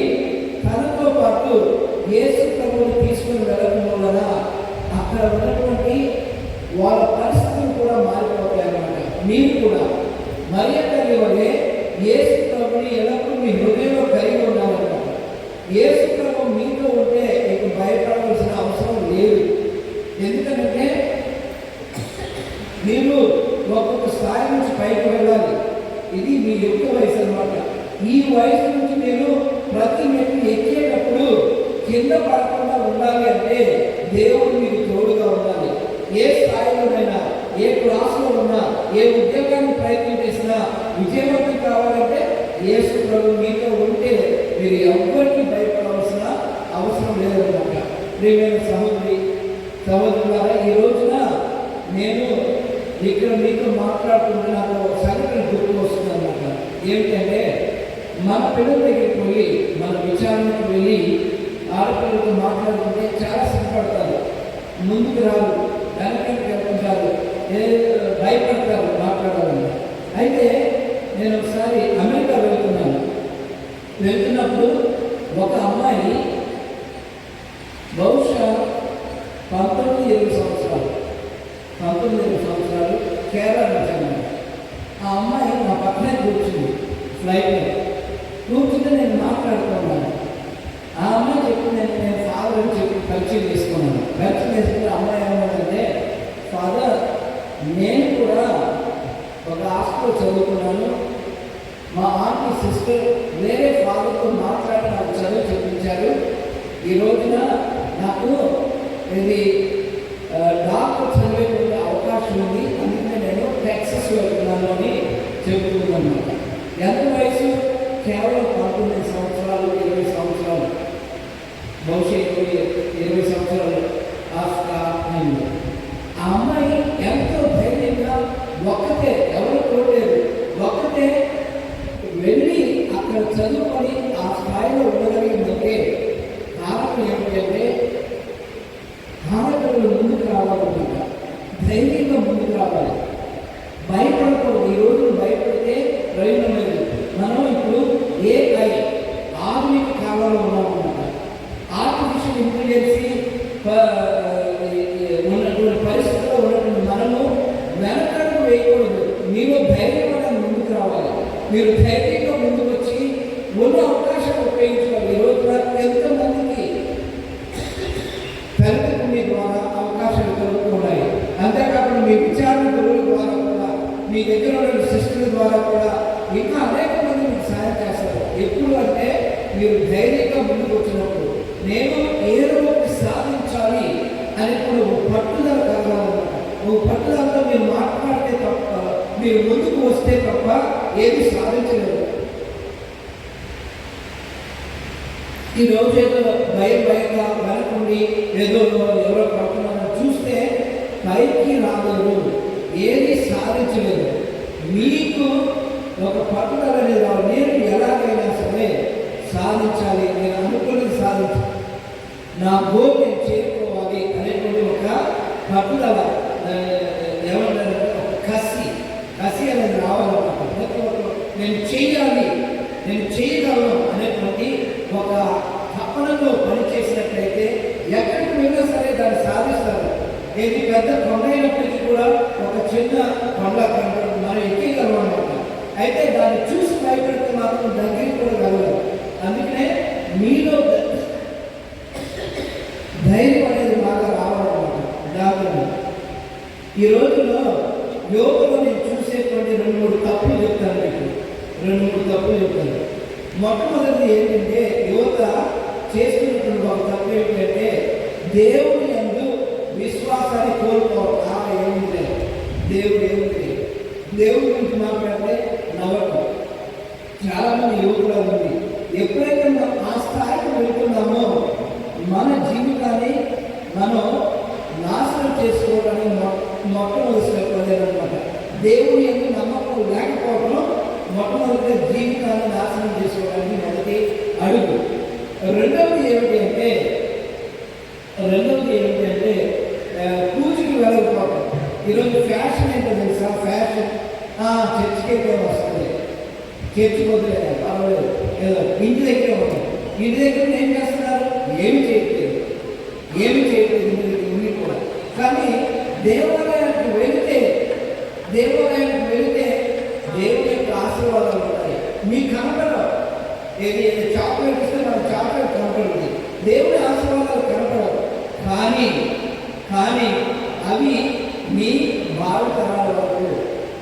తనతో పాటు యేసు ప్రభువుని తీసుకుని వెళ్ళడం వలన అక్కడ ఉన్నటువంటి వాళ్ళ పరిస్థితులు కూడా మారిపోతాయి అన్నమాట. మీరు కూడా మరియ తల్లి వలె యేసు ప్రభుని ఎల్లప్పుడూ మీ హృదయంలో కలిగి ఉండాలన్నమాట. యేసు ప్రభు మీతో ఉంటే మీకు భయపడవలసిన అవసరం లేదు. ఎందుకంటే మీరు ఒక్కొక్క స్థాయి నుంచి పైకి వెళ్ళాలి. ఇది మీ యుక్త వయసు అన్నమాట. ఈ వయసు నుంచి నేను ప్రతి మెట్టు ఎక్కేటప్పుడు కింద పడకుండా ఉండాలి అంటే దేవుడు మీకు తోడుగా ఉండాలి. ఏ స్థాయిలోనైనా, ఏ క్లాసులో ఉన్నా, ఏ ఉద్యోగాన్ని ప్రయత్నం చేసినా విజయవంతం కావాలంటే యేసు ప్రభు మీతో ఉంటే మీరు ఎవరికి భయపడవలసిన అవసరం లేదన్నమాట. ప్రియమైన సహోదరులారా, ఈ రోజున నేను ఇక్కడ మీతో మాట్లాడుతుంటే నాకు సంఘటన గుర్తు వస్తుంది. పిల్లల దగ్గరికి వెళ్ళి మన విచారణకు వెళ్ళి ఆడపిల్లలతో మాట్లాడుతుంటే చాలా సిద్ధపడతారు, ముందుకు రారు, వెనకకి వెళ్తుంటారు, భయపడతారు మాట్లాడాలని. అయితే నేను ఒకసారి అమెరికా వెళ్తున్నప్పుడు ఒక అమ్మాయి బహుశా 19-20 సంవత్సరాలు కేరళ నుంచి. ఆ అమ్మాయి నా పక్కనే కూర్చుంది ఫ్లైట్లో. కూర్చుంటే నేను మాట్లాడుతున్నాను. ఆ అమ్మాయి చెప్పింది, నేను ఫాదర్ అని చెప్పి పరిచయం చేసుకున్నాను. పరిచయం చేసుకుంటే అమ్మాయి ఏమంటే, ఫాదర్ నేను కూడా ఒక హాస్టల్లో చదువుకున్నాను, మా ఆంటీ సిస్టర్ వేరే ఫాదర్తో మాట్లాడి నాకు చదువు చెప్పించారు. ఈ రోజున నాకు ఇది డాక్టర్ చదివే అవకాశం ఉంది, అందుకనే నేను టెక్సస్ వెళ్తున్నాను అని చెబుతున్నాను. ఎంత వయసు? కేవలం 19 సంవత్సరాలు, 20 సంవత్సరాలు, బహుశా 20 సంవత్సరాలు. ఆ అమ్మాయి ఎంతో ధైర్యంగా ఒక్కతే, ఎవరు చూడలేదు, ఒక్కతే వెళ్ళి అక్కడ చదువుకొని ఆ స్థాయిలో ఉండగలిగిందంటే కారణం ఏమిటంటే ఆడపిల్లలు ముందుకు రావాలన్నమాట. ధైర్యంగా ముందుకు రావాలి, భయపడకూడదు. ఈ రోజు భయపడితే ప్రయోజనం లేదు. మనం ఇప్పుడు AI ఆధునిక కాలంలో ఉన్నామన్నమాట. ఆర్టిఫిషియల్ ఇంటెలిజెన్సీ ఉన్నటువంటి పరిస్థితుల్లో ఉన్నటువంటి మనము వెనకడుగు వేయకూడదు. మీరు ధైర్యంగా ముందుకు రావాలి. మీరు ధైర్యంగా ముందుకు వచ్చి ఉన్న అవకాశాలు ఉపయోగించుకోవాలి. ఈ రోజున ఎంతమందికి తల్లిదండ్రుల మీ ద్వారా అవకాశాలు కలుగుతున్నాయి. అంతేకాకుండా మీ విచారణ గురువుల ద్వారా కూడా, మీ దగ్గర ఉన్న సిస్టర్ల ద్వారా కూడా ఇంకా అనేక మంది మీకు సహాయం చేస్తారు. ఎప్పుడు అంటే మీరు ధైర్యంగా ముందుకు వచ్చినప్పుడు, నేను ఏదో ఒకటి సాధించాలి అనేప్పుడు పట్టుదల కలగాలన్నమాట. పట్టుదలతో మీరు మాట్లాడితే తప్ప, మీరు ముందుకు వస్తే తప్ప ఏది సాధించలేదు. ఈ రోజు ఏదో భయంగా వెనకుండి ఏదో ఎవరో పడుతున్నారో చూస్తే పైకి రాలేదు, ఏది సాధించలేదు. మీకు ఒక పట్టుదల అనేది నేను ఎలాగైనా సరే సాధించాలి, నేను అనుకున్నది సాధించాలి, నా గోల్ నేను చేరుకోవాలి అనేటువంటి ఒక పట్టుదల, ఏమంటారు, ఒక కసి అనేది రావాలన్నమాట. నేను చేయాలి, నేను చేయగలను అనేటువంటి ఒక తపనతో పనిచేసినట్లయితే ఎక్కడికి వెళ్ళినా సరే దాన్ని సాధిస్తారు. ఏది పెద్ద కొండ అయినప్పటికీ కూడా ఒక చిన్న కొండ మనం ఎక్కగలం అన్నమాట. అయితే దాన్ని చూసి భయపెడితే మాత్రం దగ్గరికి కూడా వెళ్ళదు. అందుకనే మీలో ధైర్యం అనేది బాగా రావాలన్నమాట. దాని ఈ రోజుల్లో యోగలో నేను చూసేటువంటి 2-3 తప్పులు చెప్తాను మీకు. 2-3 తప్పులు చెప్తాను. మొట్టమొదటిది ఏంటంటే, యువత చేస్తున్నటువంటి ఒక తప్పు ఏంటంటే దేవుని యందు విశ్వాసాన్ని కోల్పోవడం. ఏమి లేదు, దేవుడు ఏమిటి, దేవుడి గురించి మాట్లాడితే నవ్వటం చాలామంది యువకులు ఉంది. ఎప్పుడైతే మనం ఆ స్థాయికి వెళ్తున్నామో మన జీవితాన్ని మనం నాశనం చేసుకోవడానికి మొట్టమొదటి స్టెప్ అదేనమాట. దేవుని యొక్క నమ్మకం లేకపోవడం మొట్టమొదటి జీవితాన్ని నాశనం చేసుకోవడానికి మొదటి అడుగు. రెండవది ఏమిటి అంటే పూజకి వెళ్ళకపోవడం. ఈరోజు ఫ్యాషన్ ఏంటో తెలుసా? ఫ్యాషన్ చర్చికి అయితే వస్తుంది, చర్చి వదిలే పర్వాలేదు, ఏదో ఇంటి దగ్గర ఉంటాం. ఇంటి దగ్గర ఏం చేస్తున్నారు? ఏమి చేయట్లేదు. ఇంటి దగ్గర ఉండి కూడా. కానీ దేవాలయానికి వెళితే దేవుని యొక్క ఆశీర్వాదాలు ఉంటాయి. మీకు కనపడవు. ఏది చాక్లెట్ ఇస్తే మనకు చాక్లెట్ కనపడుతుంది, దేవుని ఆశీర్వాదాలు కనపడవు. కానీ అవి మీ భావితరాల వరకు,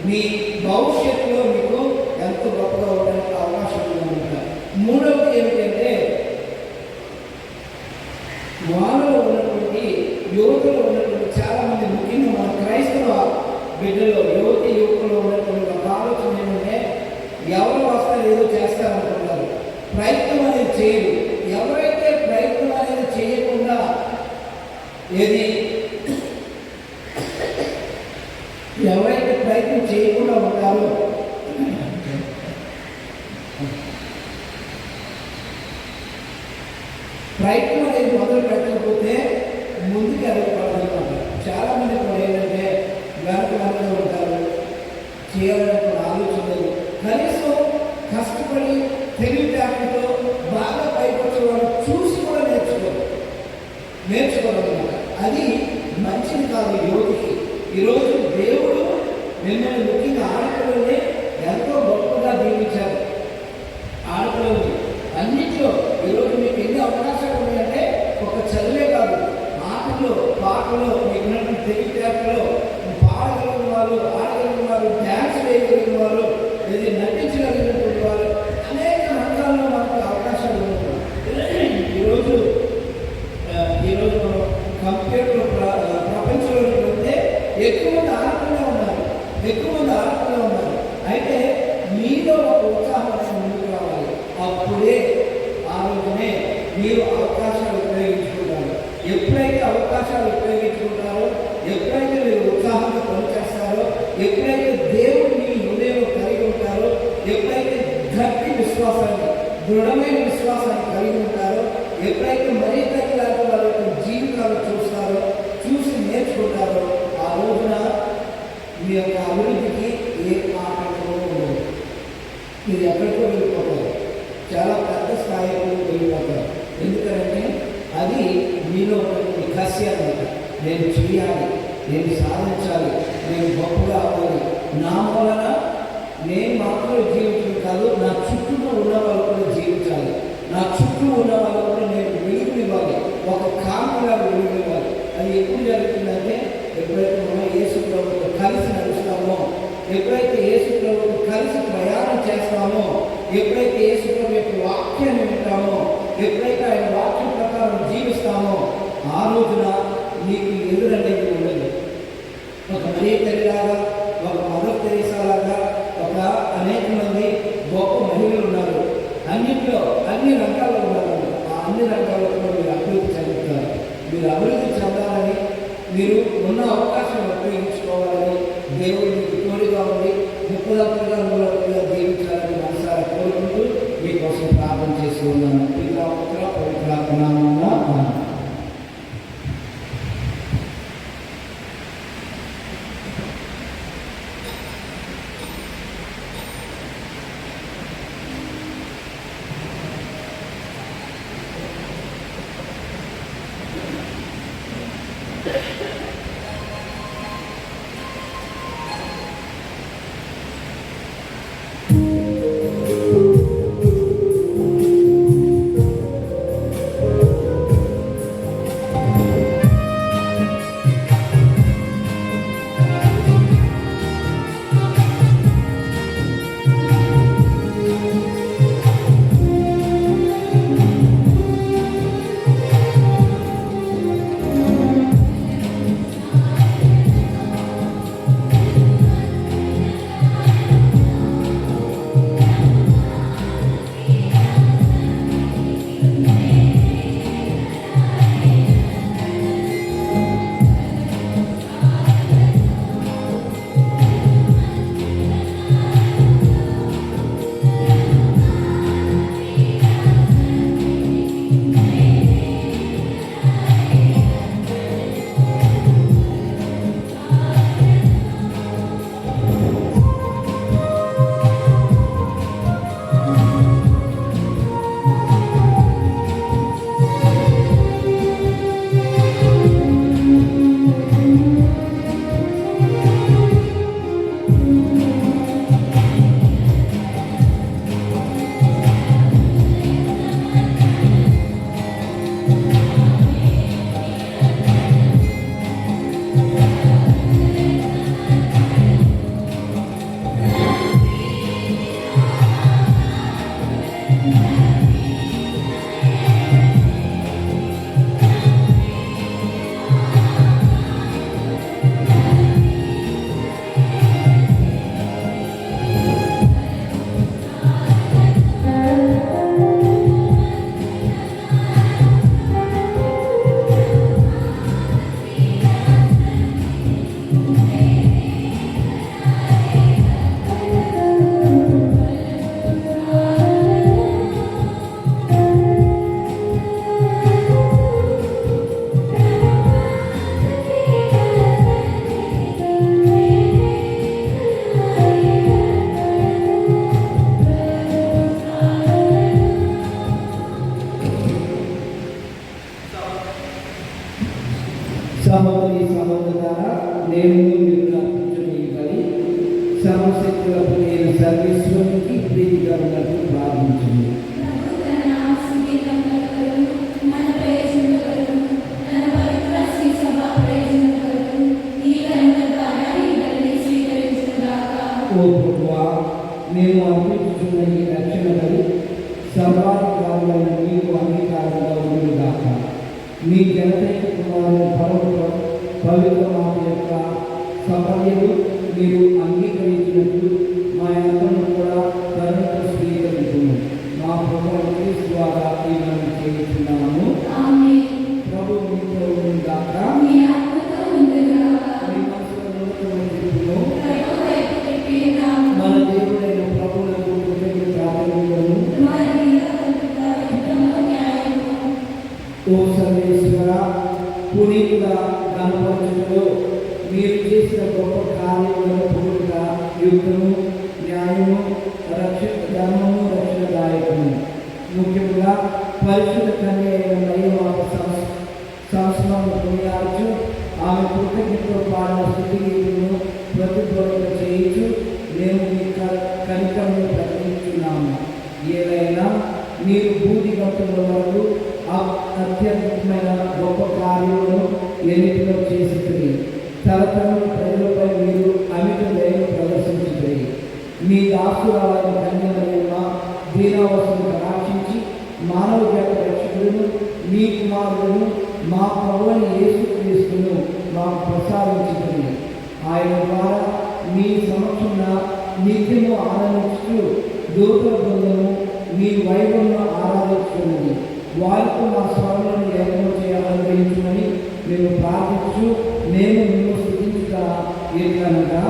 మీ భవిష్యత్తులో మీకు ఎంతో గొప్పగా ఉండడానికి అవకాశం ఉందన్నమాట. మూడవది ఏమిటంటే, వాళ్ళలో ఉన్నటువంటి యువతలో ఉన్నటువంటి చాలామంది, ముఖ్యంగా మన క్రైస్తవ బిడ్డలో యువకులు ఉన్నటువంటి ఒక ఆలోచన ఏంటంటే, ఎవరు వస్తారు ఏదో చేస్తారనుకుంటారు, ప్రయత్నం అనేది చేయరు. ఎవరైతే ప్రయత్నం అనేది చేయకుండా ఏది ముందుకు వెళ్ళకూడదన్నమాట. చాలామంది కూడా ఏంటంటే వెనక ఉంటారు, చేయాలనే ఆలోచనలు, కనీసం కష్టపడి తెలివితేటలతో బాగా పైకి వచ్చే వాళ్ళు చూసి కూడా నేర్చుకోవాలన్నమాట. అది మంచిది కాదు యువతికి. ఈరోజు దేవుడు మిమ్మల్ని ముఖ్యంగా ఆడపిల్లల్ని ఎంతో గొప్పగా దీవించారు. ఆడపిల్లల్ని అన్నింటిలో ఈరోజు మీకు ఎన్ని అవకాశాలు ఉన్నాయంటే ఒక చదువే కాదు, ఆటల్లో, పాటల్లో, మీకున్నటువంటి తెలివితేటలో పాడగలిగిన వారు, ఆడగలిగిన వారు, డ్యాన్స్ వేయగలిగిన వారు, ఇది నటించగలిగినటువంటి వారు, అనేక రంగాల్లో మనకు అవకాశాలు ఉన్నాయి. ఈరోజు మనం కంప్యూటర్ ప్రపంచంలోకి వెళ్తే ఎక్కువ మంది ఆడపిల్లే ఉన్నారు. అయితే మీలో ఒక ఉత్సాహం ముందుకు రావాలి. అప్పుడే ఆ రోజునే మీరు అవకాశాలు ఉపయోగించుకుంటారు. ఎప్పుడైతే అవకాశాలు ఉపయోగించుకుంటారో, ఎప్పుడైతే మీరు ఉత్సాహంగా పనిచేస్తారో, ఎప్పుడైతే దేవుడు మీ హృదయంలో కలిగి ఉంటారో, ఎప్పుడైతే గట్టి విశ్వాసాన్ని, దృఢమైన విశ్వాసాన్ని కలిగి ఉంటారో, ఎప్పుడైతే మరీ తగ్గిలాంటి వాళ్ళ యొక్క జీవితాలు చూసి నేర్చుకుంటారో, ఆ రోజున మీ యొక్క అభివృద్ధికి ఏ ఆటంకమో ఉండదు. మీరు ఎక్కడికో వెళ్ళిపోతారు, చాలా పెద్ద స్థాయిలో వెళ్ళిపోతారు. ఎందుకంటే అది మీలో ఉన్నటువంటి కసి అన్నమాట. నేను చేయాలి, నేను సాధించాలి, నేను గొప్పగా అవ్వాలి, నా వలన నేను మాత్రమే జీవించడం కాదు, నా చుట్టూ ఉన్న వాళ్ళు కూడా జీవించాలి, నా చుట్టూ ఉన్న వాళ్ళు కూడా నేను వెలుగునివ్వాలి, ఒక కాంతిగా వెలుగునివ్వాలి. అది ఎప్పుడు జరుగుతుందంటే ఎప్పుడైతే మనం యేసు ప్రభువుతో కలిసి నడుస్తామో, ఎప్పుడైతే యేసు ప్రభువుతో కలిసి ప్రయాణం చేస్తామో, ఎప్పుడైతే యేసు ప్రభు యొక్క వాక్యాన్ని వింటామో, ఎప్పుడైతే ఆయన వాక్యం ప్రకారం జీవిస్తామో, ఆ రోజున నీకు ఎదురనేది ఉండదు. ఒక మరీ తల్లిలాగా, ఒక మదర్ తెరీసా లాగా, ఒక అనేక మంది గొప్ప మహిళలు ఉన్నారు. అన్నింటిలో అన్ని రంగాల్లో ఉన్నారు. ఆ అన్ని రంగాల్లో కూడా మీరు అభివృద్ధి చెందుతారు. మీరు అభివృద్ధి చెందాలని, మీరు ఉన్న అవకాశాన్ని ఉపయోగించుకోవాలని దేవుడు మీకు తోడుగా ఉండి ముక్కుదప్పుగా మూలంగా జీవించాలని మనసారా కోరుకుంటూ మీకోసం ప్రార్థన చేస్తూ ఉన్నాను. పితా పుత్ర పవిత్రాత్మ నామమున ఆమేన్. సర్వేశ్వరునికి ప్రీతికరమైనట్టు ప్రార్థించింది. ఓ ప్రభువా, మేము అర్పించుతున్న ఈ రక్షణ బలి సర్వాధికారులైన మీకు అంగీకారంగా ఉండుగాక. మీ జనతైక కుమారుని పవిత్ర మాట యొక్క సఫల్యము మీరు అంగీకరించినట్లు మా అందరం కూడా కరుణతో స్వీకరించును. మా ప్రభువు క్రీస్తు ద్వారా ఈ మనం చేస్తున్నాము. ప్రభు మీతో ఉండుగాక. మీ మనసులో ఉండును. మన దేవుడైన ప్రభువులకు కృతజ్ఞతలు. ఓ సర్వేశ్వర, పునీతుల కనపరచులో మీరు చేసిన గొప్ప కార్యములను పొగుట యుద్ధము, న్యాయము, ధర్మము, రక్షణదాయకము. ముఖ్యంగా పరిశుద్ధ కన్య అయిన మరియ మాత సంస్మరణ కొనియాడుచు ఆమె కృతజ్ఞతతో పాడిన స్థుతి గీతను ప్రతిధ్వనింప చేయించు మేము మీ కనికరము ప్రకటించున్నాము. ఏదైనా మీరు భూమి గంతుల వరకు అత్యద్భుతమైన గొప్ప కార్యములను ఎన్నిటిలో చేసింది. తరతరముల ప్రజలపై మీరు అమిత దయను ప్రదర్శించింది. మీ దాసురాలైన కన్యమైన దీనావస్థను కటాక్షించి మానవ జాతి రక్షకులను మీ కుమారులను మా ప్రభువైన యేసుక్రీస్తును మాకు ప్రసాదించింది. ఆయన ద్వారా మీ సమక్షంన నిత్యము ఆనందించు దూతల బృందము మీ వైభవంలో ఆరాధిస్తున్నది. వారితో మా స్వరాలను ఏర్పాటు చేయాలనుగ్రహించమని మేము ప్రార్థించు నేను మేము స్థుతించుట ఏంటనగా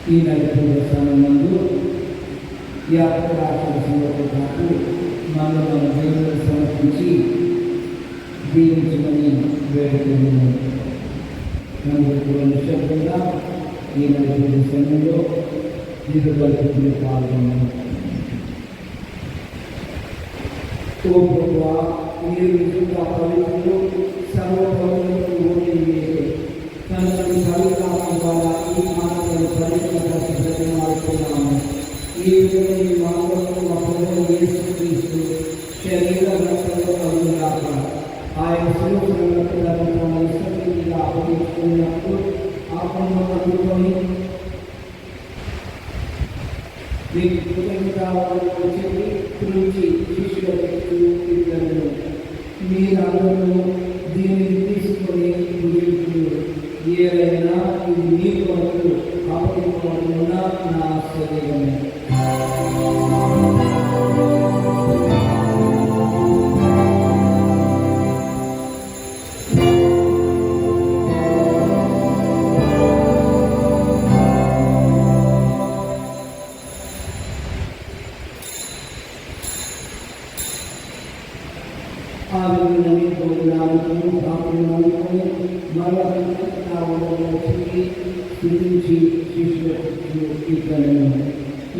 ఈ నైపుణ్య స్థానం నందు యాత్రాక్షరతో పాటు మనం మన దేవుని సమర్పించి దీవించమని వేడుకుంటున్నాం. నలుగురు నిశ్శబ్దంగా ఈ నైపుణ్య సమయంలో దీర్ఘపరిస్థితులు పాల్గొన్నాం. ఓ ప్రభువా, మీరు నిజంగా పవిత్రులు, సర్వపవిత్రులకు ఓడింది కనుక మీ పవిత్రాత్మ ద్వారా ఈ మానవులను పరిశుభ్రతమాడుతున్నాము. ఈ విధంగా మీ మానవులను మా ప్రభువు యేసుక్రీస్తు శరీర రక్తంలో కలుగుగాక. ఆయన శిలువను ఇష్టంగా అప్పగించుకున్నప్పుడు ఆత్మను అందుకొని మీకు కృతజ్ఞతలు చెప్పి గురించి శిష్యులకు ఇద్దరు మీరందరూ దీనిని తీసుకొని ఏదైనా ఇది మీ కొరకు అప్పగించుకోవాలన్న నా శరీరమే.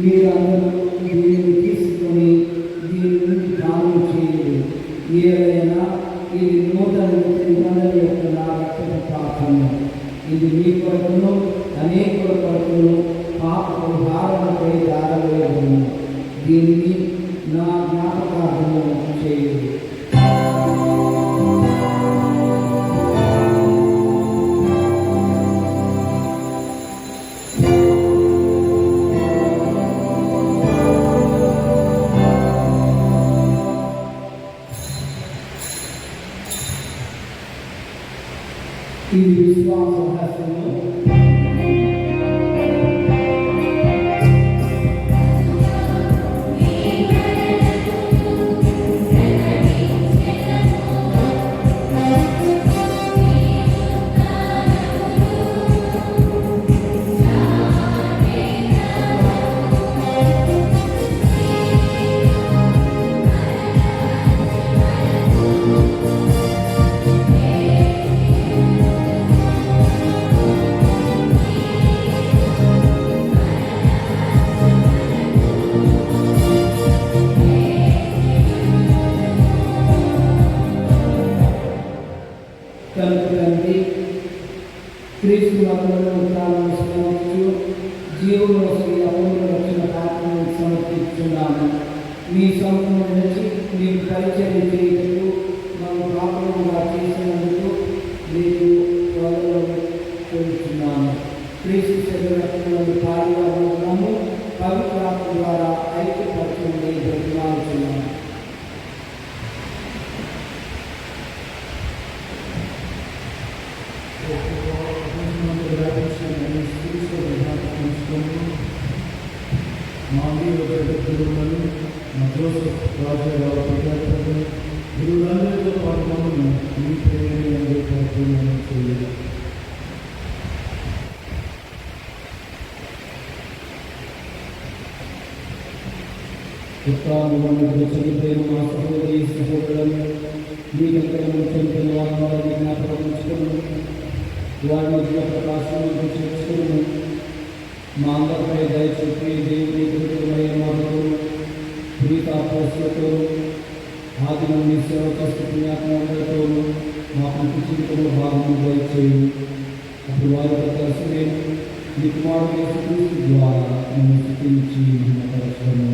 మీరందరూ దీనిని తీసుకొని దీని నుండి దానం చేయండి. ఏదైనా ఇది నూతన నిబంధన యొక్క నా రక్త పాత్రము. ఇది మీ కొరకును అనేకుల కొరకును పాప పరిహారంపై దారవేయబడును. దీనిని నా జ్ఞాపకార్థము చేయండి. ఇది విశ్వాస రహస్యము. జీవులో శ్రీ అమూల్య రక్షణ కార్యక్రమం సమర్పిస్తున్నాము. మీ సంపూర్ణ నుంచి మీకు పరిచయం చేయటకు మనం ప్రాపంగా చేసినందుకు మీకు వదలను కోరుతున్నాము. క్రీస్తు శరీరములను పాల్గొనము పవిత్రాత్మ ద్వారా ఐక్యపరచమని బ్రతిమాలుతున్నాము. గురువులందరితో పాటు మమ్మల్ని మీ ప్రేమ చేయాలి. చనిపోయిన మా సహోదరి సహోదరులను మీ దగ్గర చనిపోయిన వారిని జ్ఞాపకం ఉంచుకున్నాను. వారి మధ్య ప్రకాశం చేసుకున్నాను. మా అందరిపై దయచూపి దేవుని గురుతులమైన మాటలు పురీతాపోస్తులతో ఆది నుండి సేవకస్తుజ్ఞాపనంతో మా ప్రతి జీవితంలో భాగం దయచేయి. అప్పుడు వారితో కలిసి నేను మీ కుమారుడు యేసుక్రీస్తు ద్వారా నన్ను స్తుతించి మహిమపరచుకొను.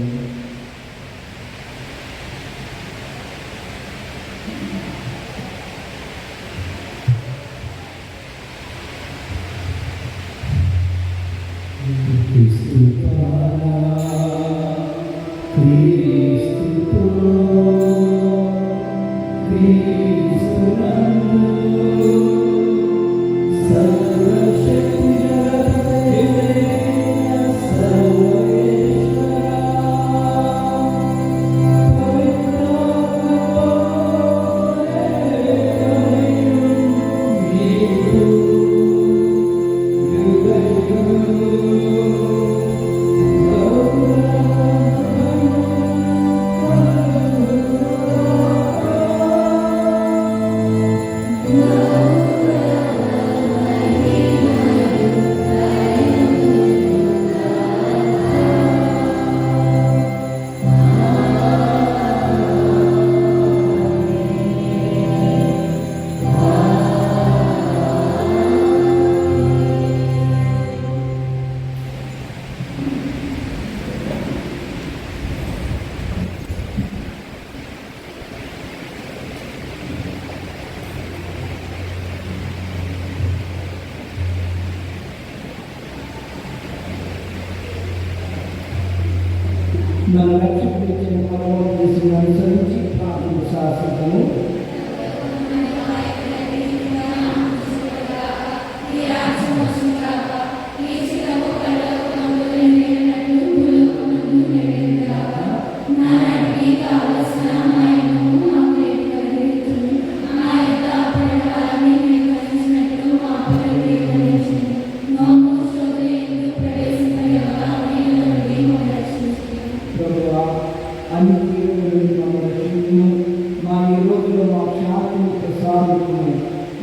మన రక్షకుడిచ్చిన పరమోపదేశం అనుసరించి ప్రార్థన శాస్త్రము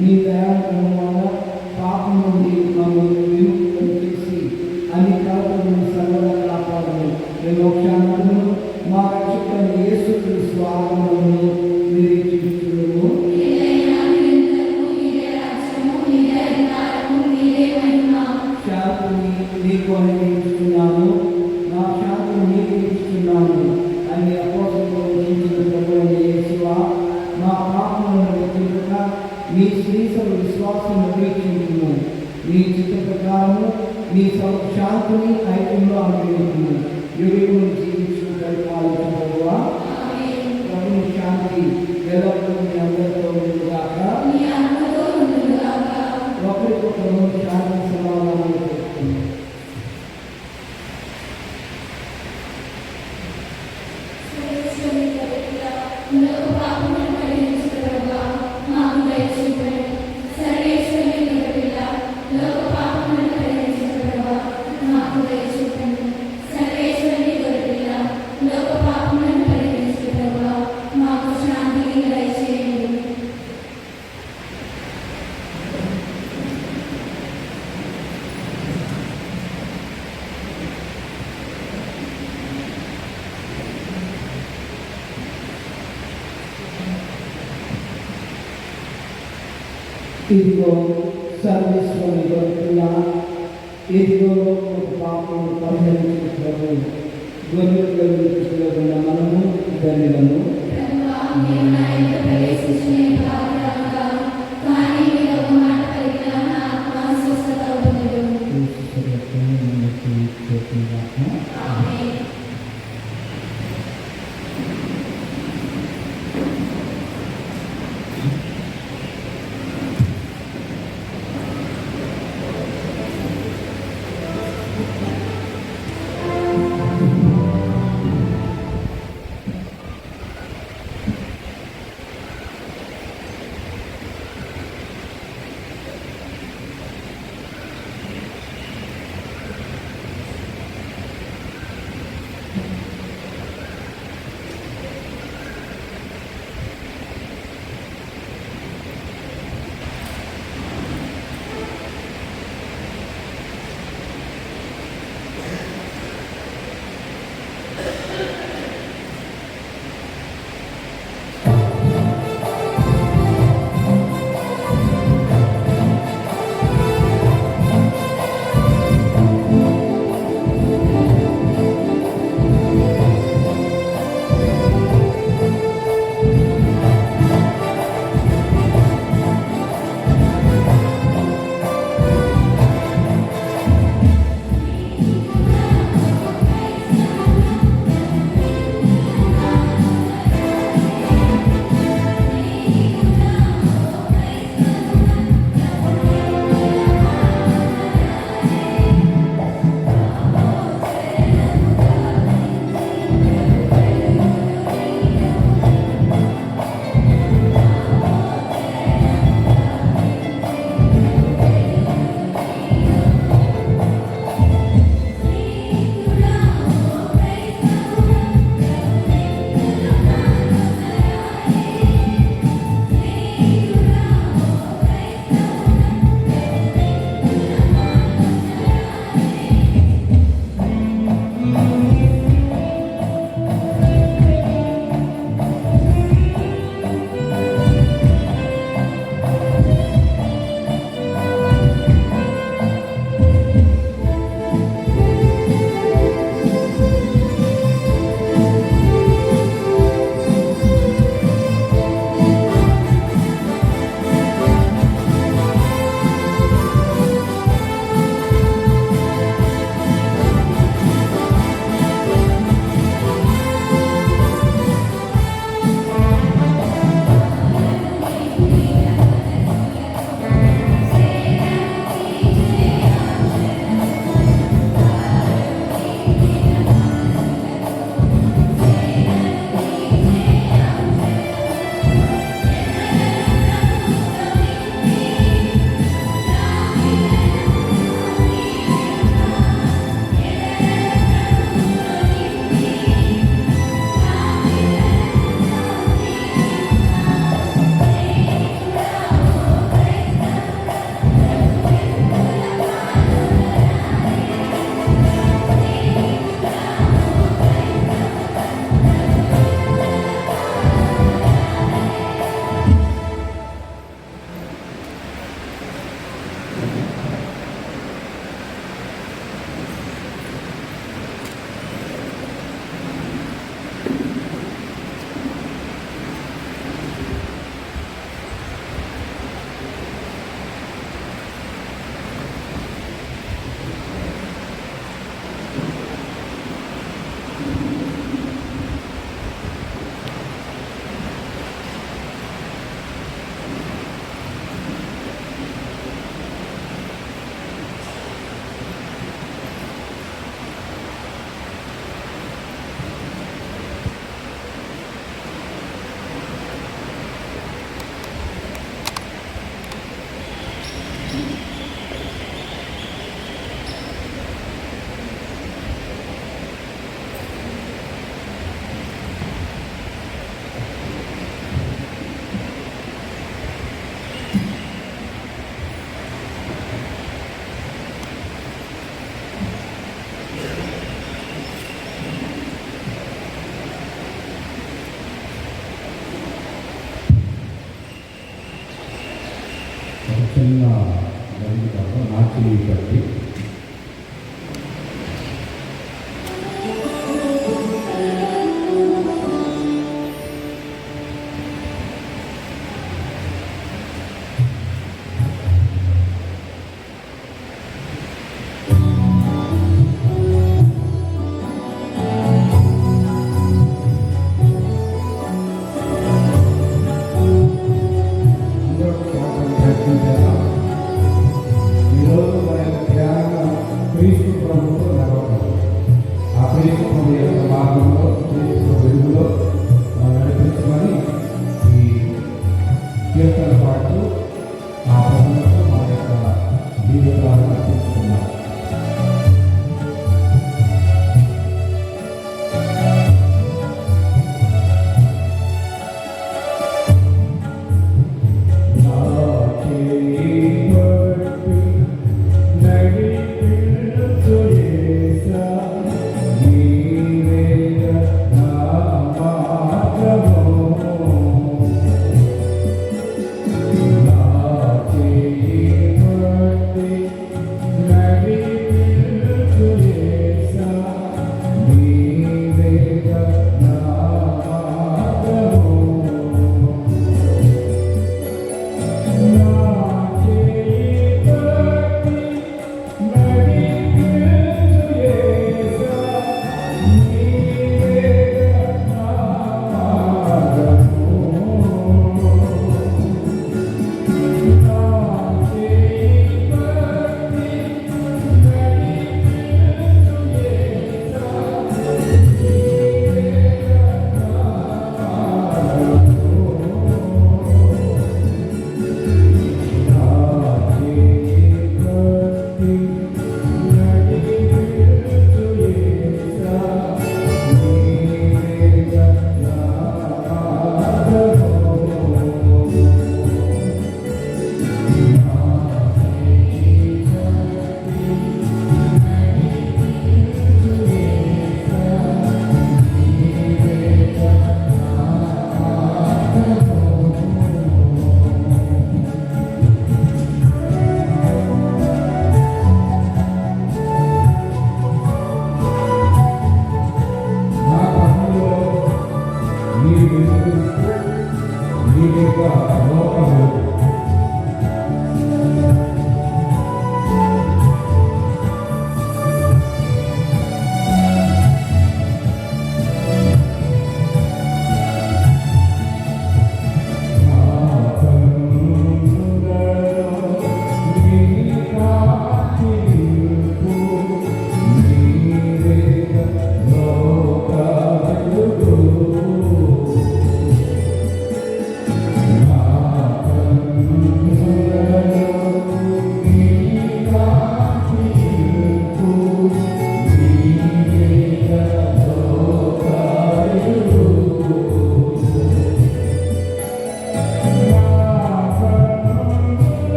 మీ దయాకరణ వల్ల పాపం నుండి మమ్మల్ని విముక్తం చేసి అన్ని కలపలను సర్వదా కాపాడను. మోక్షానందను మా రక్షకుడైన యేసుక్రీస్తు ఆగమనమును నిరీక్షించుము. శాంతిని నీకు అనుగ్రహించుతున్నాను, నా శాంతిని నీకు ఇస్తున్నాను అని అపోస్తలులు ఇచ్చిన ప్రభువైన యేసువా, మా పాపములను రక్షించుట మీ శ్రీసభ విశ్వాసం వీక్షించుము. మీ చిత్త ప్రకారము మీ శాంతిని ఐక్యంలో అనుగ్రహించుము. యుగమును జీవించు పరిపాలించు ప్రభువా. ప్రభుని శాంతి ఎల్లప్పుడూ మీ అందరితో ఉండుగాక. ఒకరికొకరు శాంతి సమాధానాలు పెట్టుకుంది. ఇదిగో సర్వేశ్వరుని గొర్రెపిల్ల, ఇదిగో ఒక పాప గొర్రెల దృష్టిలో ఉన్న మనము ధన్యులము. ప్రభువా, మీరు నా ఇంట ప్రవేశించిన భాగ్యవంతుడా. కానీ మీరు ఒక మాట పలికిన నా ఆత్మ స్వస్థత పొందును. ఆమేన్.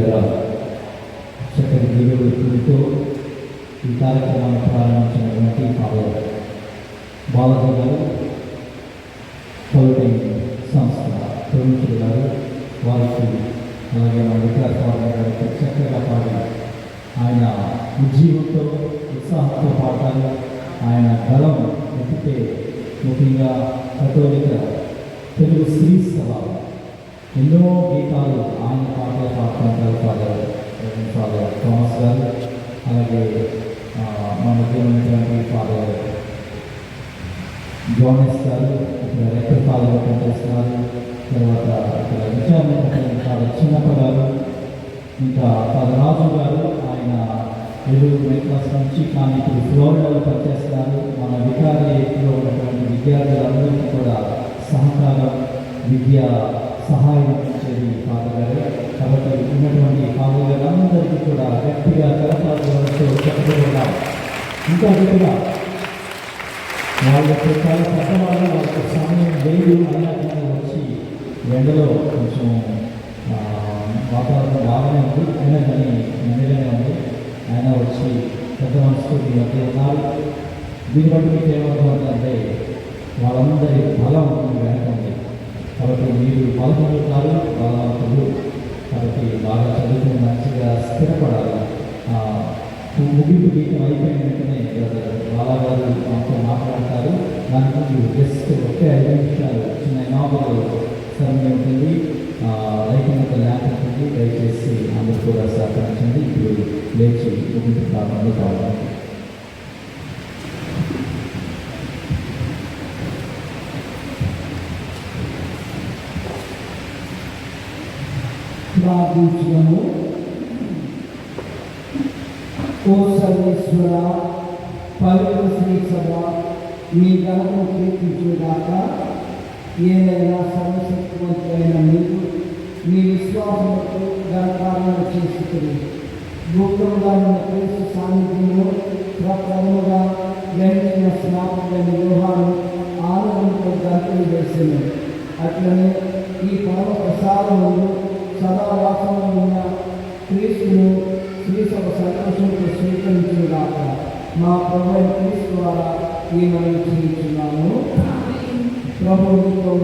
దగ్గర చక్కటి దీవులతో ఈ కార్యక్రమాన్ని ప్రారంభించినటువంటి ఫాదర్ బాలాజీ గారు, పౌటింగ్ సంస్థ ప్రముఖులు గారు, వారికి అలాగే మన వికాస్ ఫాదర్ గారికి చక్కగా పాడి ఆయన ఉజ్జీవంతో ఉత్సాహంతో పాడతారు. ఆయన గలం ఎత్తితే ముఖ్యంగా కథోలిక తెలుగు స్త్రీ సభ ఎన్నో గీతాలు ఆయన పాటలు పాడుతుంటారు ఫాదర్ థామస్ గారు. అలాగే మా మధ్య ఉన్నటువంటి ఫాదర్ జోనెస్ గారు ఇక్కడ రెక్కల ఫాదర్ పనిచేస్తున్నారు. తర్వాత ఇక్కడ విచారణ ఫాదర్ చిన్నప్ప గారు, ఇంకా ఫాదర్ రాజు గారు, ఆయన ఏలూరు మెట్రాస్ నుంచి కానీ ఇప్పుడు ఫ్లోరిడాలో పనిచేస్తున్నారు. మన వికారిలో ఉన్నటువంటి విద్యార్థులందరికీ కూడా సహకారం, విద్య సహాయం ఇచ్చేది ఫాదర్ గారు. కాబట్టి ఉన్నటువంటి ఫాదర్ గారు అందరికీ కూడా గట్టిగా కలపాలతో చెప్పడం ఇంకా గట్టిగా వాళ్ళకి చాలా పెద్దవాళ్ళు వాళ్ళకి సమయం లేదు అయినా వచ్చి ఎండలో కొంచెం వాతావరణం బాగానే ఉంది, అయినా కానీ ఎండగానే ఉంది, ఆయన వచ్చి పెద్ద మనసుతో మీ మధ్య ఉన్నారు. దీన్ని బట్టి మీకు ఏమవుతుందంటే వాళ్ళందరి బలం వెనకండి. కాబట్టి మీరు బలపడుతారు, బలవంతులు. కాబట్టి బాగా చదువుకుని మంచిగా స్థిరపడాలి. ముగింపు గీతం అయిపోయిన వెంటనే బాలాగారు మాతో మాట్లాడతారు. దానికి మీరు జస్ట్ ఒకే 5 నిమిషాలు చిన్న నావల్ సమయం ఉంటుంది, రైతులకు ల్యాండ్ ఉంటుంది. దయచేసి అందరూ కూడా సహకరించండి. ఇప్పుడు లేచి ముగింపు ప్రారంభంలో కావాలి. ప్రార్థించుము. ఓ సర్వేశ్వర, పవిత్ర శ్రీ సభ మీ ఘనతను కీర్తించుగాక. ఏదైనా సర్వశక్తివంతులైన మీరు మీ విశ్వాసములకు ఘనకార్యాలు చేసుకుని గుప్తముగా ఉన్న క్రీస్తు సాన్నిధ్యము ప్రప్రముగా గ్రహించిన స్నాపకులైన యోహాను ఆనందంతో గంతులు వేసింది. అట్లనే ఈ పరమ ప్రసాదములు సదావాసంలో ఉన్న క్రీస్తును శ్రీసభ సంతోషంతో స్వీకరించుగాక. మా ప్రభు క్రీస్తు ద్వారా ఈ మనం చేయించున్నాము. ప్రభుత్వం